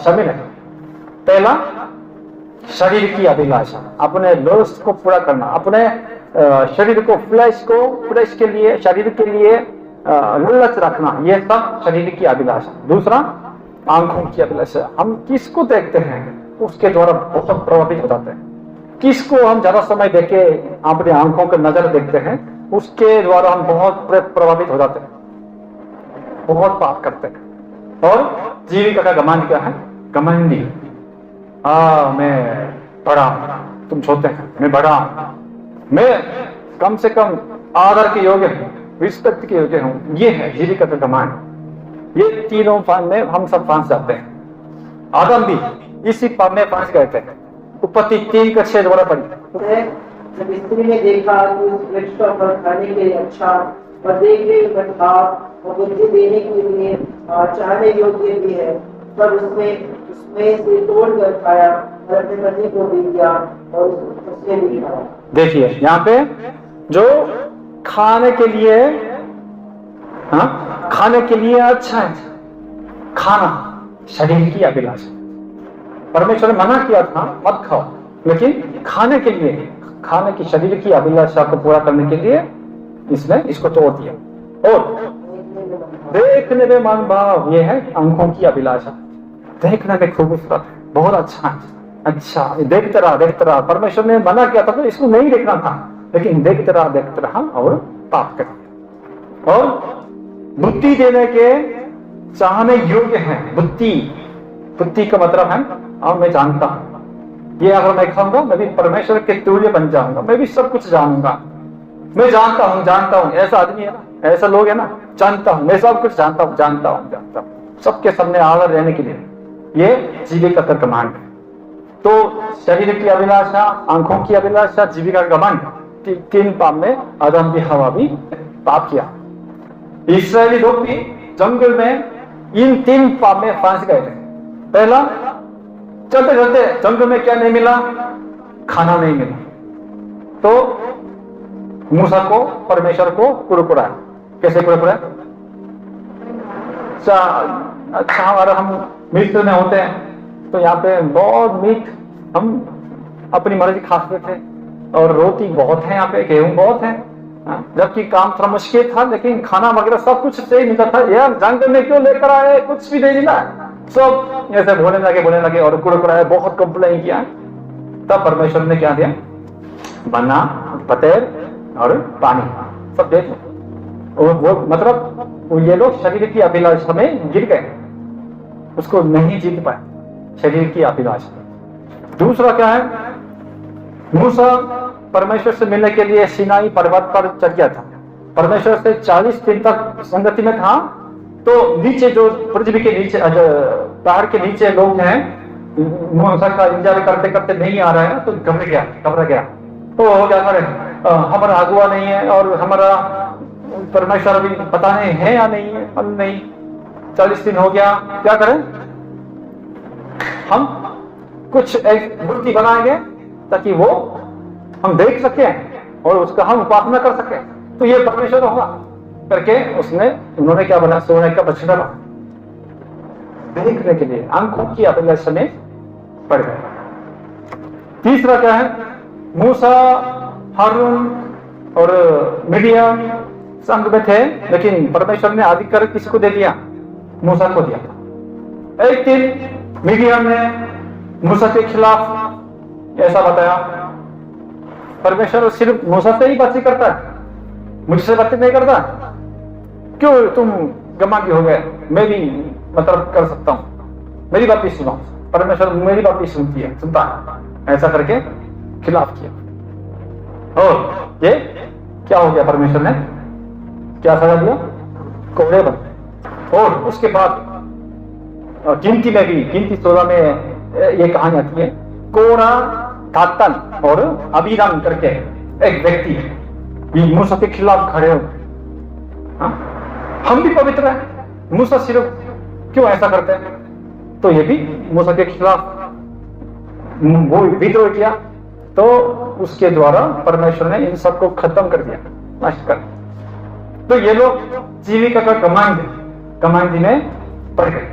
शामिल हैं। पहला, शरीर की अभिलाषा, अपने लस्ट को पूरा करना, अपने शरीर को, फ्लैश के लिए, शरीर के लिए लालच रखना, ये सब शरीर की अभिलाषा। दूसरा, आंखों की अभिलाषा, हम किसको देखते हैं उसके द्वारा बहुत प्रभावित हो जाते हैं। किसको हम ज्यादा समय देके अपनी आंखों के नजर देखते हैं, उसके द्वारा हम बहुत प्रभावित हो जाते हैं। बहुत पाप करते हैं। और जीविका का घमंड क्या है? घमंडी। मैं बड़ा हूं, तुम छोटे हैं, मैं बड़ा हूं, मैं कम से कम आदर के योग्य हूं, रिस्पेक्ट के योग्य हूं। ये है जीविका का घमंड। ये तीनों पाप में हम सब फंस जाते हैं। आदम भी इसी पाप में फंस गए थे। उत्पत्ति 3 का 6 द्वारा पढ़ी। जब स्त्री ने देखा कि उस वृक्ष का फल खाने के लिए अच्छा और देखने में था और बुद्धि देने के लिए चाहने योग्य भी है, पर उसमें से तोड़कर खाया और अपने पति को भी दिया और उसने भी खाया। देखिए यहाँ पे जो खाने के लिए, खाने के लिए अच्छा है, खाना शरीर की अभिलाषा। परमेश्वर ने मना किया था मत खाओ, लेकिन खाने के लिए, खाने की शरीर की अभिलाषा को पूरा करने के लिए इसने इसको तोड़ दिया। और देखने में मन भाव, ये है आंखों की अभिलाषा। देखने में खूबसूरत है, बहुत अच्छा है, अच्छा देखते रहा। परमेश्वर ने मना किया था तो इसको नहीं देखना था, लेकिन देखते रहा और पाप कर दिया। और बुद्धि देने के चाहने योग्य है। बुद्धि का मतलब है और मैं जानता हूं, ये अगर मैं खाऊंगा मैं भी परमेश्वर के तुल्य बन जाऊंगा, मैं भी सब कुछ जानूंगा, मैं जानता हूं। ऐसा आदमी है ना, ऐसा लोग है ना, जानता हूं, मैं सब कुछ जानता हूं। सबके सामने आदर रहने के लिए ये जीविका का घमंड है। तो शरीर की अभिलाषा, आंखों की अभिलाषा, जीविका का घमंड, 3 पाप में आदम भी हवा भी पाप किया। इस्राएली लोग भी जंगल में इन 3 पाप में फंस गए थे। पहला, चलते जंगल में क्या नहीं मिला? खाना नहीं मिला, तो मूसा को, परमेश्वर को कुरकुरा। कैसे कुरकुरा? अच्छा अगर हम मिस्र में होते हैं तो यहाँ पे बहुत मीट हम अपनी मर्जी खा सकते थे, और रोटी बहुत है, यहाँ पे गेहूं बहुत है, जबकि काम थोड़ा मुश्किल था, लेकिन खाना वगैरह सब कुछ सही मिलता था। यार जंगल में क्यों लेकर आए, कुछ भी नहीं मिला, सब ऐसे बोलने लगे और कुरकुराए, बहुत कंप्लेन किया। तब परमेश्वर ने क्या दिया? मन्ना, पतेर और पानी, सब दे दिया। वो मतलब ये लोग शरीर की अभिलाषा में गिर गए, उसको नहीं जीत पाए, शरीर की अभिलाषा। दूसरा क्या है? मूसा परमेश्वर से मिलने के लिए सिनाई पर्वत पर चढ़ गया था। परमेश्वर से 40 दिन तक संगति में था, तो नीचे जो पृथ्वी के नीचे, पहाड़ के नीचे लोग हैं, मूसा का इंतजार करते करते नहीं आ रहा है, तो घबरा गया। तो हो क्या करे, हमारा अगुआ नहीं है और हमारा परमेश्वर अभी पता नहीं है या नहीं है, हम नहीं, 40 दिन हो गया, क्या करें? हम कुछ एक मूर्ति बनाएंगे ताकि वो हम देख सके और उसका हम उपासना कर सके, तो ये परमेश्वर होगा करके उन्होंने क्या बना? सोने का बछड़ा देखने के लिए आंखों की अभिलाषा में पड़ गए। तीसरा क्या है? मूसा, हारून और मिडियम संग में थे, लेकिन परमेश्वर ने अधिकार किसी को दे दिया? मूसा को दिया। एक दिन मिडियम ने मूसा के खिलाफ ऐसा बताया, परमेश्वर सिर्फ मूसा से ही बातचीत करता है, मुझसे बातचीत नहीं करता, क्यों तुम घमंडी हो गए? मैं भी मतलब कर सकता हूं, मेरी बात भी सुनो। परमेश्वर मेरी बात भी सुनता है, ऐसा करके खिलाफ किया। और ये क्या हो गया? परमेश्वर ने क्या सजा दिया? कोड़े बन। और उसके बाद गिनती में भी, गिनती 16 में ये कहानी आती है, कोरा, दातन और अबीराम करके एक व्यक्ति मूसा के खिलाफ खड़े हो। हम भी पवित्र हैं, मूसा सिर्फ क्यों ऐसा करते हैं? तो ये भी मूसा के खिलाफ वो विद्रोह किया, तो उसके द्वारा परमेश्वर ने इन सबको खत्म कर दिया, नष्ट कर। तो ये लोग जीविका का कमांड में पड़ गए।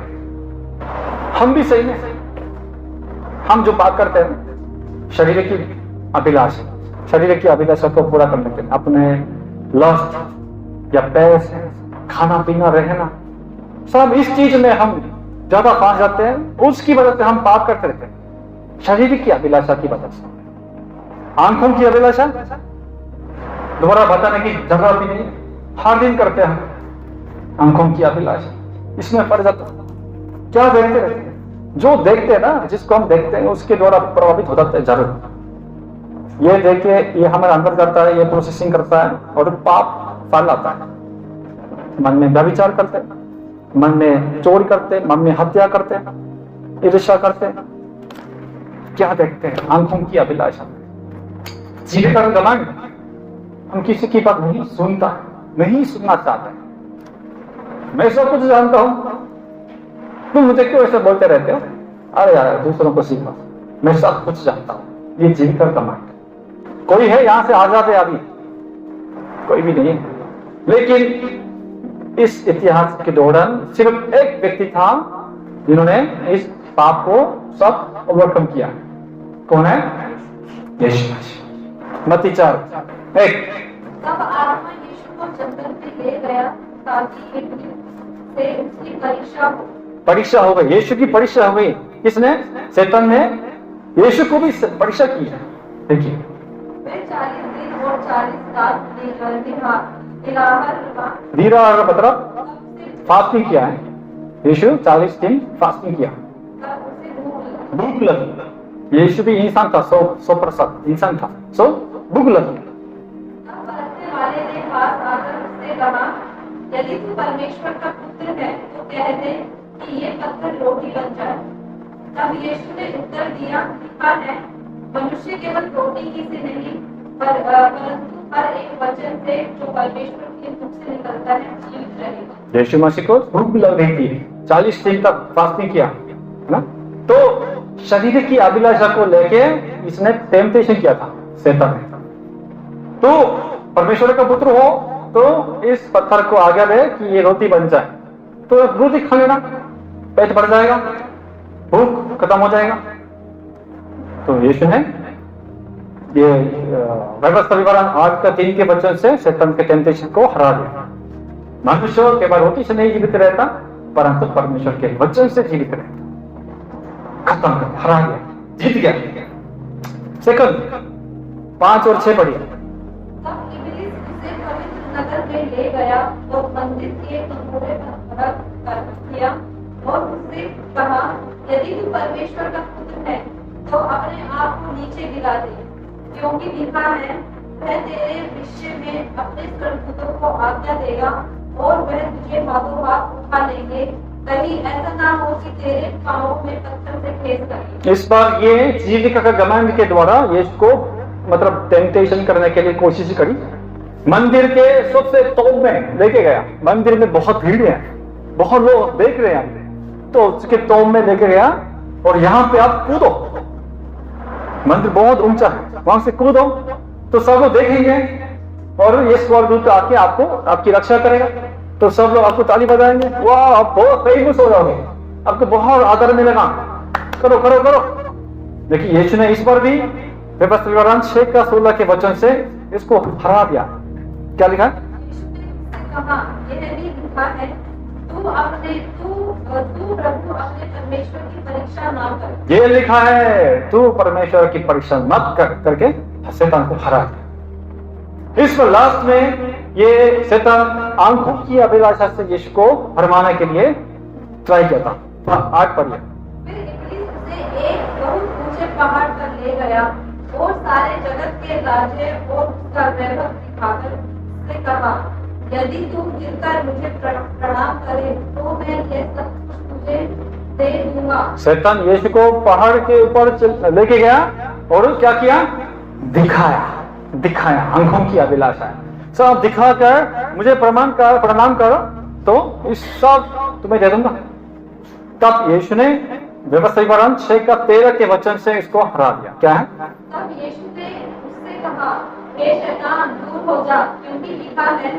हम भी सही है, हम जो बात करते हैं शरीर की अभिलाषा को पूरा करने के लिए, अपने लस्ट या पैसे, खाना पीना, रहना, सब इस चीज में हम ज्यादा फंस जाते हैं, उसकी वजह से हम पाप करते रहते हैं। शरीर की अभिलाषा की वजह से, आंखों की अभिलाषा दोबारा बताने की जगह भी नहीं, हर दिन करते हैं। आंखों की अभिलाषा, इसमें पड़ जाता। क्या देखते रहते हैं? जो देखते हैं ना, जिसको हम देखते हैं उसके द्वारा प्रभावित हो जाता है जरूर। ये देखे, ये हमारे अंदर जाता है, ये प्रोसेसिंग करता है और पाप फल आता है। मन में व्यभिचार करते हैं, मन में चोरी करते हैं, मन में हत्या करते हैं, ईर्ष्या करते हैं। क्या देखते हैं? आंखों की अभिलाषा, जीव का घमंड। हम किसी की बात नहीं सुनता, नहीं सुनना चाहते। मैं सब कुछ जानता हूं, तुम मुझे क्यों ऐसे बोलते रहते हो? अरे यार, दूसरों को सीखो, मैं सब कुछ जानता हूं। ये जीव का घमंड। कोई है यहां से आजाद है? अभी कोई भी नहीं है। लेकिन इस इतिहास के दौरान सिर्फ एक व्यक्ति था जिन्होंने इस पाप को सब ओवरकम किया। कौन है? यीशु मसीह। मत्ती 4:1। तब आत्मा यीशु को जंगल में ले गया ताकि से उसकी परीक्षा हो गई। यीशु की परीक्षा हो गई। किसने? शैतान ने यीशु को भी परीक्षा की है। देखिए, वे 40 दिन और 40 रात निराहार मतलब फास्टिंग किया है। यीशु 40 दिन फास्टिंग किया। भूख लगी। यीशु भी इंसान था, 100% इंसान था, सो भूख लगी। वाले ने पास आकर उससे कहा, यदि तू परमेश्वर का पुत्र है तो कह दे कि ये पत्थर रोटी बन जाए। तब यीशु ने उत्तर दिया, लिखा है, मनुष्य केवल रोटी ही से नहीं परंतु हर एक वचन से जो परमेश्वर के मुख से निकलता है जीवित रहेगा। यीशु मसीह को भूख लग रही थी, 40 दिन तक फास्टिंग किया ना। तो शरीर की अभिलाषा को लेके इसने टेम्पटेशन किया था शैतान ने। तो परमेश्वर का पुत्र हो तो इस पत्थर को आज्ञा दे कि ये रोटी बन जाए, तो रोटी खा लेना, पेट भर जाएगा, भूख खत्म हो जाएगा। तो यीशु ने ये व्यवस्था विवरण 8 का 3 के वचन से शैतान के टेम्पटेशन को हरा दिया। मनुष्य केवल रोटी से नहीं जीवित रहता, परंतु परमेश्वर के वचन से जीवित रहता। खत्म कर, हरा गया, जीत गया। सेकंड 5 और 6 पढ़िए। तब इब्लीस उसे पवित्र नगर में ले गया और मंदिर के कमरे पर खड़ा किया और उससे कहा, यदि तू परमेश्वर का पुत्र है तो अपने आप को नीचे गिरा दे, क्योंकि लिखा है, वह तेरे विषय में अपने स्वर्गदूतों को आज्ञा देगा और वह तुझे हाथों हाथ उठा लेंगे, कहीं ऐसा ना हो कि तेरे पांवों में पत्थर से ठेस लगे। इस बार ये जीविका का घमंड के द्वारा यीशु को मतलब टेम्पटेशन करने के लिए कोशिश करी। मंदिर के सबसे टॉप में लेके गया। मंदिर में बहुत भीड़ है, बहुत लोग देख रहे हैं, तो उसके टॉप में लेके गया और यहाँ पे आप कूदो। मंदिर बहुत ऊंचा है, वहां से कूदो तो सब लोग देखेंगे और ये स्वर्गदूत आके आपको आपकी रक्षा करेगा। तो सब लोग आपको ताली बजाएंगे, वाह आप बहुत फेमस हो जाओगे, आपको बहुत आदर मिलेगा, करो करो करो। देखिए यीशु ने इस पर भी व्यवस्था विवरण 6 का 16 के वचन से इसको हरा दिया। क्या लिखा है? यीशु ने उससे कहा, यह भी लिखा है, तू प्रभु अपने परमेश्वर की परीक्षा ना कर। ये लिखा है, तू परमेश्वर की परीक्षा मत कर करके शैतान को हरा दिया। इस पर लास्ट में ये शैतान आंखों की अभिलाषा से यीशु को भरमाने के लिए ट्राई किया था। 8 पढ़िए। फिर इब्लीस उसे एक बहुत ऊंचे पहाड़ पर ले गया और सारे जगत के राज्य और उसका वैभव दिखाकर उससे कहा, यदि तू गिरकर मुझे प्रणाम करे तो मैं यह सब कुछ तुझे दे दूंगा। शैतान यीशु को पहाड़ के ऊपर लेके गया और क्या किया? दिखाया आंखों की अभिलाषा। सब दिखाकर मुझे प्रणाम करो तो इस सब तुम्हें दे दूंगा। तब यीशु ने व्यवस्था विवरण 6 का 13 के वचन से इसको हरा दिया। क्या है? तब यीशु ने उससे कहा, हे शैतान दूर हो जा, क्योंकि लिखा है,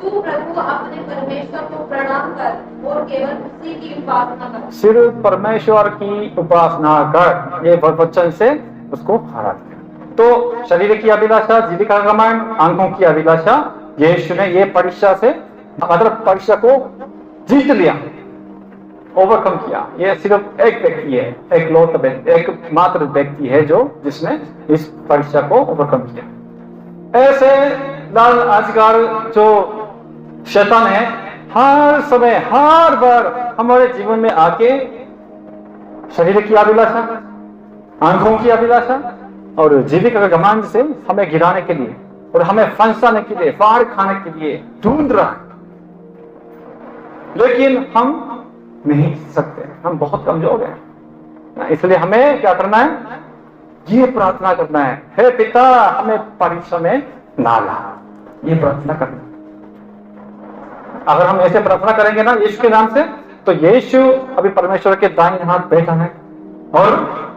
तू प्रभु अपने परमेश्वर को प्रणाम कर और केवल उसी की उपासना कर। सिर्फ परमेश्वर की उपासना कर, ये वचन से उसको हरा दिया। तो शरीर की अभिलाषा, जीविका का घमंड, आंखों की अभिलाषा, यीशु ने ये परीक्षा से मतलब परीक्षा को जीत लिया, ओवरकम किया। ये सिर्फ एक व्यक्ति है, एक मात्र व्यक्ति है जो जिसने इस परीक्षा को ओवरकम किया। ऐसे लाल आजकल जो शैतान है हर समय हर बार हमारे जीवन में आके शरीर की अभिलाषा, आंखों की अभिलाषा और जीविका का घमंड से हमें गिराने के लिए और हमें फंसाने के लिए, फाड़ खाने के लिए ढूंढ रहा है। लेकिन हम नहीं सकते, हम बहुत कमजोर हैं। इसलिए हमें क्या करना है? ये प्रार्थना करना है, हे पिता हमें परीक्षा में ना ला। ये प्रार्थना करना। अगर हम ऐसे प्रार्थना करेंगे ना यीशु के नाम से, तो यीशु अभी परमेश्वर के दाहिने हाथ बैठा है और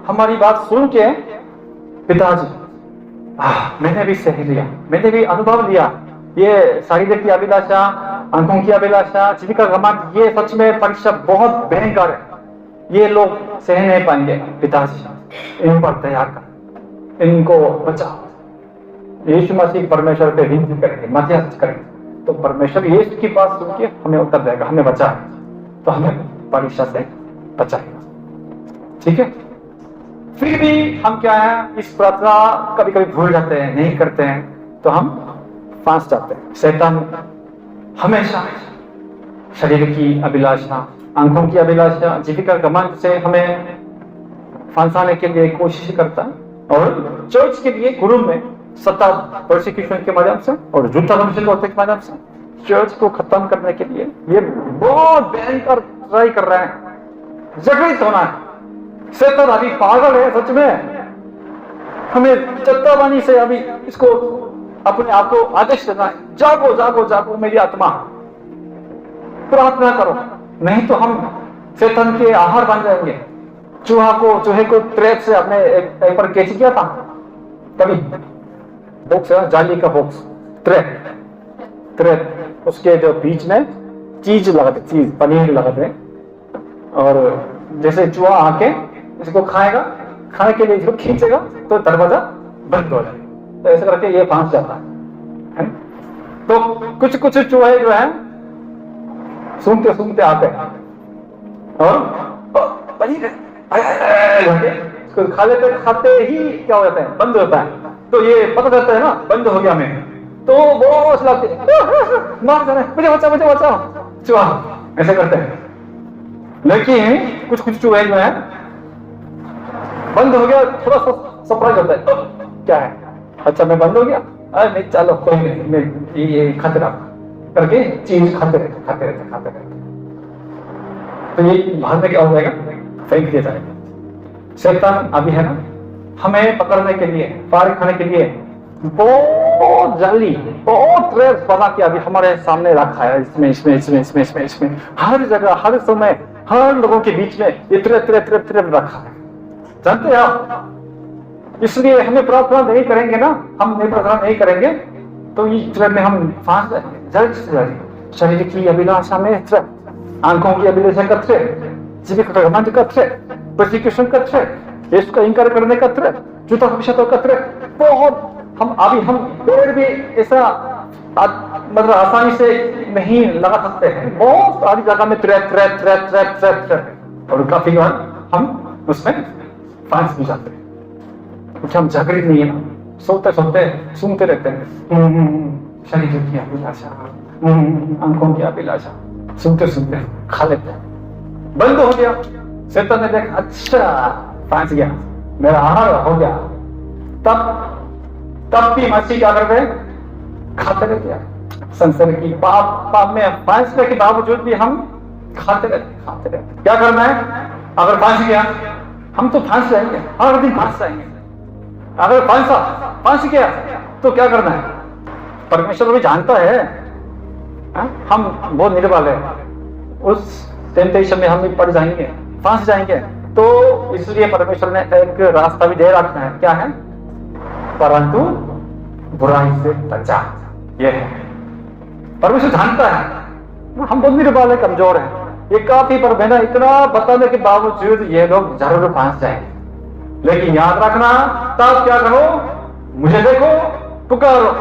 हमारी बात सुन के, पिताजी मैंने भी सही लिया, मैंने भी अनुभव लिया, ये शारीरिक की अभिलाषा, आंखों की अभिलाषा, जीविका का घमंड, ये सच में परीक्षा बहुत भयंकर है, ये लोग सह नहीं पाएंगे। पिताजी इन पर दया कर, इनको बचाओ। यीशु मसीह परमेश्वर पे विनती करेंगे, मध्यस्थ करेंगे, तो परमेश्वर यीशु की बात सुन के हमें उत्तर देगा, हमें बचाए, तो हमें परीक्षा से बचाएगा। ठीक है? फिर भी हम क्या है, इस प्रार्थना कभी कभी भूल जाते हैं, नहीं करते हैं, तो हम फंस जाते हैं। शैतान हमेशा शरीर की अभिलाषा, आंखों की अभिलाषा, जीविका का घमंड से हमें फंसाने के लिए कोशिश करता है और चर्च के लिए गुरु में सत्ता प्रोसिक्यूशन के माध्यम से और झूठा भविष्य के माध्यम से चर्च को खत्म करने के लिए ये बहुत भयंकर ट्राई कर रहे हैं। जागृत होना है। शैतान अभी पागल है सच में, हमें चेतावनी से अभी इसको अपने आप को आदेश देना है, जागो जागो जागो मेरी आत्मा, प्रार्थना करो, नहीं तो हम शैतान के आहार बन जाएंगे। चूहे को ट्रैप से अपने एक पर कैच किया था कभी, बॉक्स है जाली का बॉक्स, ट्रैप, उसके जो बीच में चीज लगाते, चीज पनीर लगाते, और जैसे चूहा आके इसको खाएगा, खाने के लिए इसको खींचेगा तो दरवाजा बंद हो जाए, तो ऐसे करके ये फंस जाता है। तो कुछ कुछ चूहे जो है सूंघते सूंघते आते हैं और पनीर इसको खा लेते, खाते ही क्या हो जाता है, बंद होता है। तो ये पता चलता है ना बंद हो गया मैं, तो वो चिल्लाते मार जाना, मुझे बचाओ चूहा, ऐसे करते हैं। लेकिन कुछ कुछ चूहे जो है बंद हो गया, थोड़ा सा सरप्राइज होता है, क्या है, अच्छा मैं बंद हो गया, अरे नहीं चलो कोई नहीं, मैं ये खाते रहा करके चीज खाते रहते। तो ये बाद में क्या हो जाएगा, फेंक दिया जाएगा। शैतान अभी है ना हमें पकड़ने के लिए, पार खाने के लिए बहुत जाली, बहुत ट्रैप्स बना के अभी हमारे सामने रखा है, इसमें हर जगह, हर समय, हर लोगों के बीच में ये ट्रैप रखा है, जानते हैं आप। इसलिए हमें प्रार्थना नहीं करेंगे ना, हम प्रार्थना नहीं करेंगे तो इस ट्रैप में हम फंस जाएंगे। शरीर की अभिलाषा में ट्रैप, आंखों की अभिलाषा का ट्रैप, जीविका का घमंड का ट्रैप, प्रोसिक्यूशन का ट्रैप, यीशु का इनकार करने का ट्रैप, झूठा भविष्यवाणी का ट्रैप, बहुत हम पेड़ भी ऐसा मतलब आसानी से नहीं लगा सकते हैं, बहुत सारी जगह में ट्रैप और काफी बार हम उसमें फंस भी जाते हैं क्योंकि हम जागृत नहीं है ना, सोते सुनते रहते हैं शरीर की अभिलाषा, आंखों की अभिलाषा, सुनते खा लेते हैं। बंद हो गया, शैतान ने देखा अच्छा फंस गया, मेरा आहार हो गया, तब भी मछली क्या कर रहे, खाते रहते। संसार की पाप में फंसने के बावजूद भी हम खाते रहते। क्या करना है, अगर फंस गया हम तो फंस जाएंगे, हर दिन फंस जाएंगे। अगर फंस गया तो क्या करना है, परमेश्वर भी जानता है हम बहुत निर्बल है, उस टेंटेशन में हम भी पड़ जाएंगे, फंस जाएंगे। तो इसलिए परमेश्वर ने एक रास्ता भी दे रखा है, क्या है, परंतु बुराई से बचा। ये है परमेश्वर जानता है हम बहुत निर्बल है, कमजोर है, ये काफी, पर मैंने इतना बताने के बावजूद ये लोग जरूर फंस जाएंगे। लेकिन याद रखना, तब क्या करो, मुझे देखो, पुकारो,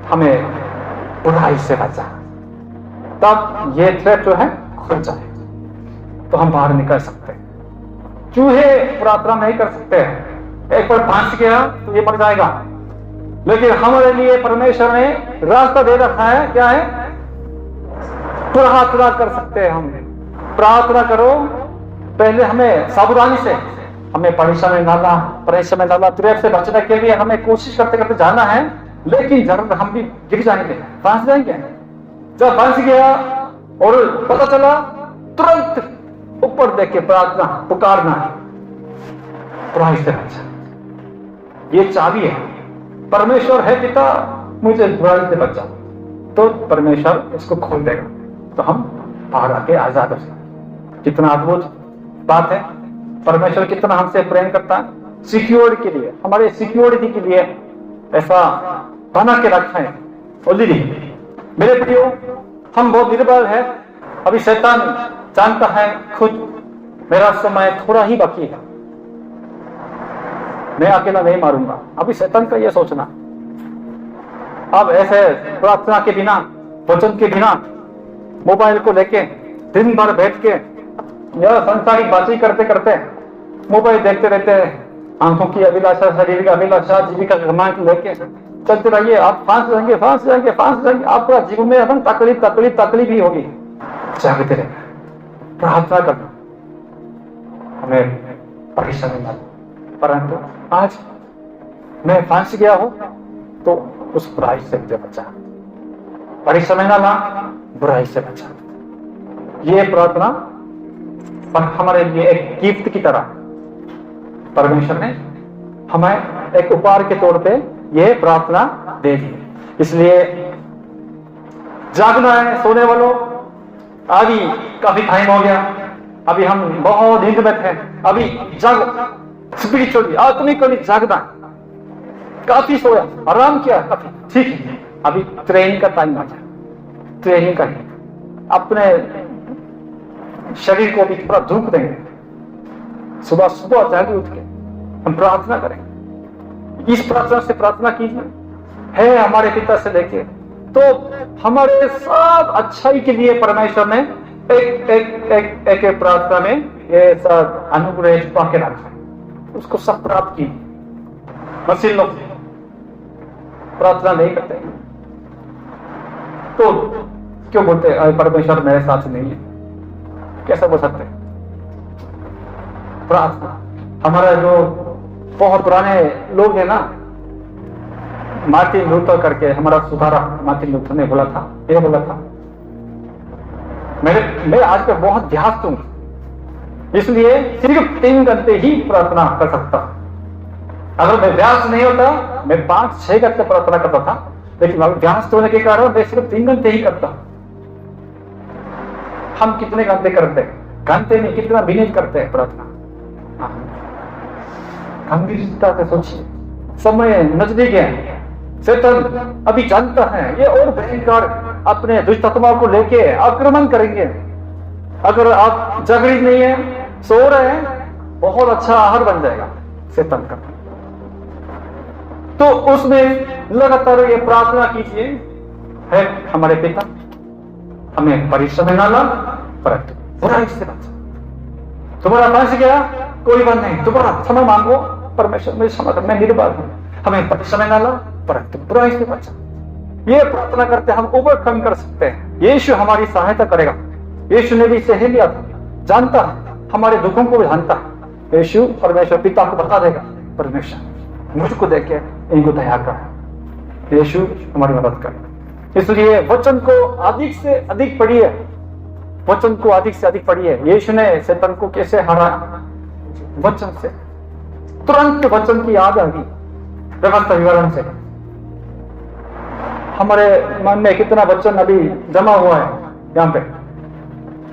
हमें बुराई से बचा, तब ये ट्रैप जो है खुल जाए तो हम बाहर निकल सकते हैं। चूहे प्रार्थना नहीं कर सकते, एक बार फंस गया तो ये मर जाएगा, लेकिन हमारे लिए परमेश्वर ने रास्ता दे रखा है, क्या है, प्रार्थना कर सकते हैं हम। प्रार्थना करो, पहले हमें सावधानी से, हमें परेशानी डाला ट्रैप से बचने के लिए हमें कोशिश करते करते जाना है, लेकिन जरूर हम भी गिर जाएंगे, फंस जाएंगे। जब फंस गया और पता चला, तुरंत ऊपर देख के प्रार्थना पुकारना है, बुराई से बचा। ये चाबी है। परमेश्वर है पिता, मुझे बुराई से बचा, तो परमेश्वर इसको खोल देगा, तो हम बाहर आके आजाद हो जाएंगे। कितना अद्भुत बात है। परमेश्वर कितना हमसे प्रेम करता है। सिक्योरिटी के लिए, हमारे सिक्योरिटी के लिए ऐसा बना के रखा है ऑलरेडी। मेरे प्रियो, हम बहुत निर्बल है। अभी शैतान जानता है खुद मेरा समय थोड़ा ही बाकी है, मैं अकेला नहीं मारूंगा। अभी शैतान का यह सोचना, अब ऐसे प्रार्थना के बिना, वचन के बिना, मोबाइल को लेके दिन भर बैठ के यह संसारिक बातें करते करते मोबाइल देखते रहते हैं, आंखों की अभिलाषा, शरीर की अभिलाषा, जीविका का घमंड लेके चलते रहिए। आप फांस जाएंगे। आपका जीवन में एकदम तकलीफ ही होगी। जागते रहे, प्रार्थना करना, हमें परेशानी ना। परंतु आज मैं फंस गया हूं तो उस बुराई से मुझे बचा, परेशानी ना, बुराई से बचा। ये प्रार्थना पर हमारे लिए एक गिफ्ट की तरह परमेश्वर ने हमें एक उपहार के तौर पे यह प्रार्थना दे दी। इसलिए जागना है सोने वालों, अभी काफी टाइम हो गया, अभी हम बहुत नींद में थे, अभी जाग, स्पिरिचुअली आत्मिकली जागना। काफी सोया, आराम किया काफी, ठीक है, अभी ट्रेनिंग का टाइम आ गया। ट्रेनिंग का अपने शरीर को भी थोड़ा धूप देंगे। सुबह सुबह जाके उठ के हम प्रार्थना करेंगे। इस प्रार्थना से प्रार्थना कीजिए, है हमारे पिता से लेके, तो हमारे सब अच्छाई के लिए परमेश्वर ने एक प्रार्थना में ये सब अनुग्रह छुपा के रखा है, उसको सब प्राप्त की। मसीह लोग प्रार्थना नहीं करते तो क्यों बोलते परमेश्वर मेरे साथ नहीं है? कैसा बोल सकते? प्रार्थना, हमारा जो बहुत पुराने लोग हैं ना, मार्टिन लूथर करके, हमारा सुधारक मार्टिन लूथर ने बोला था, ये बोला था, मैं आज पे बहुत ध्यान दूंगा, इसलिए सिर्फ 3 घंटे ही प्रार्थना कर सकता। अगर मैं व्यास नहीं होता, मैं 5-6 घंटे प्रार्थना करता था, लेकिन व्यास होने के कारण मैं सिर्फ 3 घंटे ही करता। हम कितने घंटे करते हैं? घंटे नहीं, कितना मिनट करते हैं प्रार्थना? गंभीरता से सोचिए, समय नजदीक है। शैतान अभी जानता है ये और भयंकर अपने दुष्ट आत्माओं को लेके आक्रमण करेंगे। अगर आप जागृत नहीं है, सो रहे हैं, बहुत अच्छा आहार बन जाएगा शैतान का। तो उसमें लगातार ये प्रार्थना कीजिए, है हमारे पिता, हमें परीक्षा में ना ला, परंतु बुराई से बचा। तुम्हारा फंस गया, कोई बात नहीं, तुम्हारा क्षमा मांगो, परमेश्वर में क्षमा कर, मैं निर्बाध हूं, हमें परीक्षा में ना ला, परंतु बुराई से बचा। ये प्रार्थना करते हम ओवरकम कर सकते हैं। यीशु हमारी सहायता करेगा। यीशु ने भी सह लिया था, जानता है, हमारे दुखों को भी जानता है। यीशु परमेश्वर पिता को बता देगा, परमेश्वर मुझको देख के इनको दया कर, यीशु हमारी मदद करे। इसलिए वचन को अधिक से अधिक पढ़िए, वचन को अधिक से अधिक पढ़िए। यीशु ने शैतान को कैसे हराया? वचन से, तुरंत वचन की याद आ गई, व्यवस्था विवरण से। हमारे मन में कितना वचन अभी जमा हुआ है यहाँ पे।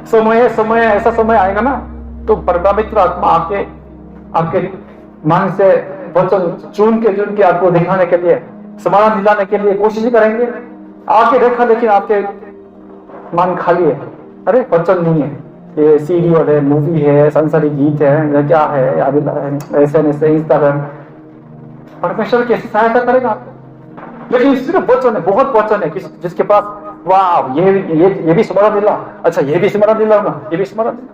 समय ऐसा समय आएगा ना, तो पवित्र आत्मा आपके मन से वचन चुन के आपको दिखाने के लिए, समाधान दिलाने के लिए कोशिश करेंगे। आके देखा, लेकिन आपके मन खाली है, अरे वचन नहीं है, ये सीरियल है, मूवी है, संसारी गीत है, क्या है, ऐसे इंस्टाग्राम। परमेश्वर कैसे सहायता करेगा आपको? लेकिन सिर्फ वचन है, बहुत वचन है जिसके पास, वाह ये भी स्मरण दिला, अच्छा ये भी स्मरण दिलाऊंगा, ये भी स्मरण दिला।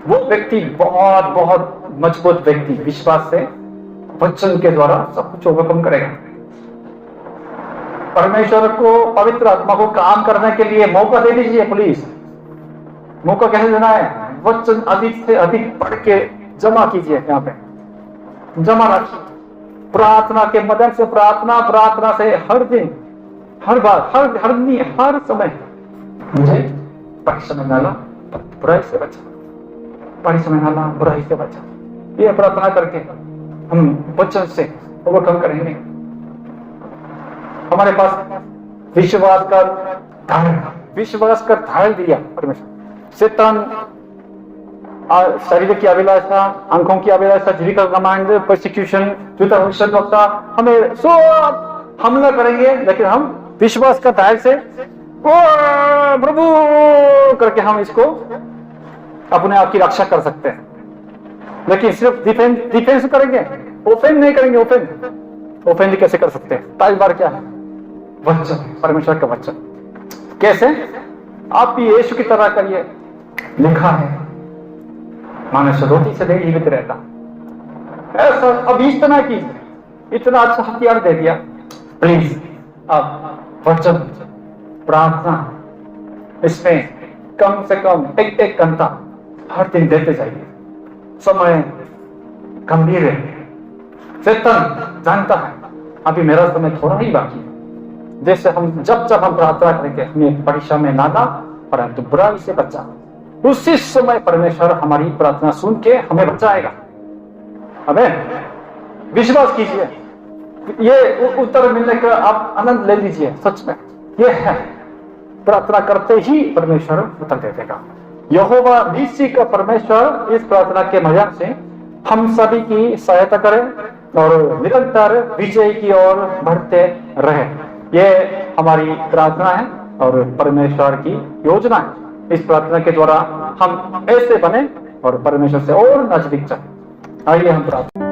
वो व्यक्ति बहुत बहुत मजबूत व्यक्ति, विश्वास से वचन के द्वारा सब कुछ ओवरकम करेगा। परमेश्वर को, पवित्र आत्मा को काम करने के लिए मौका दे दीजिए प्लीज। मौका कैसे देना है? वचन अधिक से अधिक पढ़ के जमा कीजिए, यहाँ पे जमा रखिए। प्रार्थना के मदद से, प्रार्थना से हर दिन, हर बार, हर समय मुझे परीक्षा में डाला, बुराई से बचा, परीक्षा में डाला, बुराई से बचा। ये प्रार्थना करके हम वचन से ओवरकम करेंगे। हमारे पास विश्वास का ढाल दिया परमेश्वर। शैतान शरीर की अभिलाषा, आंखों की अभिलाषा, जीविका कमांड, परसिक्यूशन, झूठा भविष्यवक्ता, हमें सब हमला करेंगे, लेकिन हम विश्वास का ढाल से ओ प्रभु करके हम इसको अपने आप की रक्षा कर सकते हैं। लेकिन सिर्फ डिफेंस करेंगे, ओफेंड नहीं करेंगे। ओफेंड कैसे कर सकते हैं? पहली बार क्या है? वचन, परमेश्वर का वचन। कैसे? आप भी यीशु की तरह करिए। लिखा है, मनुष्य रोटी से नहीं जीवित रहता। ऐसा अब इतना कीजिए, इतना अच्छा हथियार दे दिया। प्लीज अब वचन, प्रार्थना, इसमें कम से कम एक घंटा हर दिन देते जाइए। समय गंभीर है। शैतान जानता है अभी मेरा समय थोड़ा ही बाकी है। जैसे जब हम प्रार्थना करेंगे, हमें परीक्षा में ना ला, परंतु बुराई से बचा, उसी समय परमेश्वर हमारी प्रार्थना सुन के हमें बचाएगा। हमें विश्वास कीजिए, ये उत्तर मिलने का आप आनंद ले लीजिए। सच में ये है, प्रार्थना करते ही परमेश्वर उत्तर दे देगा। यहोवा निस्सी का परमेश्वर इस प्रार्थना के माध्यम से हम सभी की सहायता करे और निरंतर विजय की ओर बढ़ते रहे। ये हमारी प्रार्थना है और परमेश्वर की योजना है। इस प्रार्थना के द्वारा हम ऐसे बने और परमेश्वर से और नजदीक चले। आइए हम प्रार्थना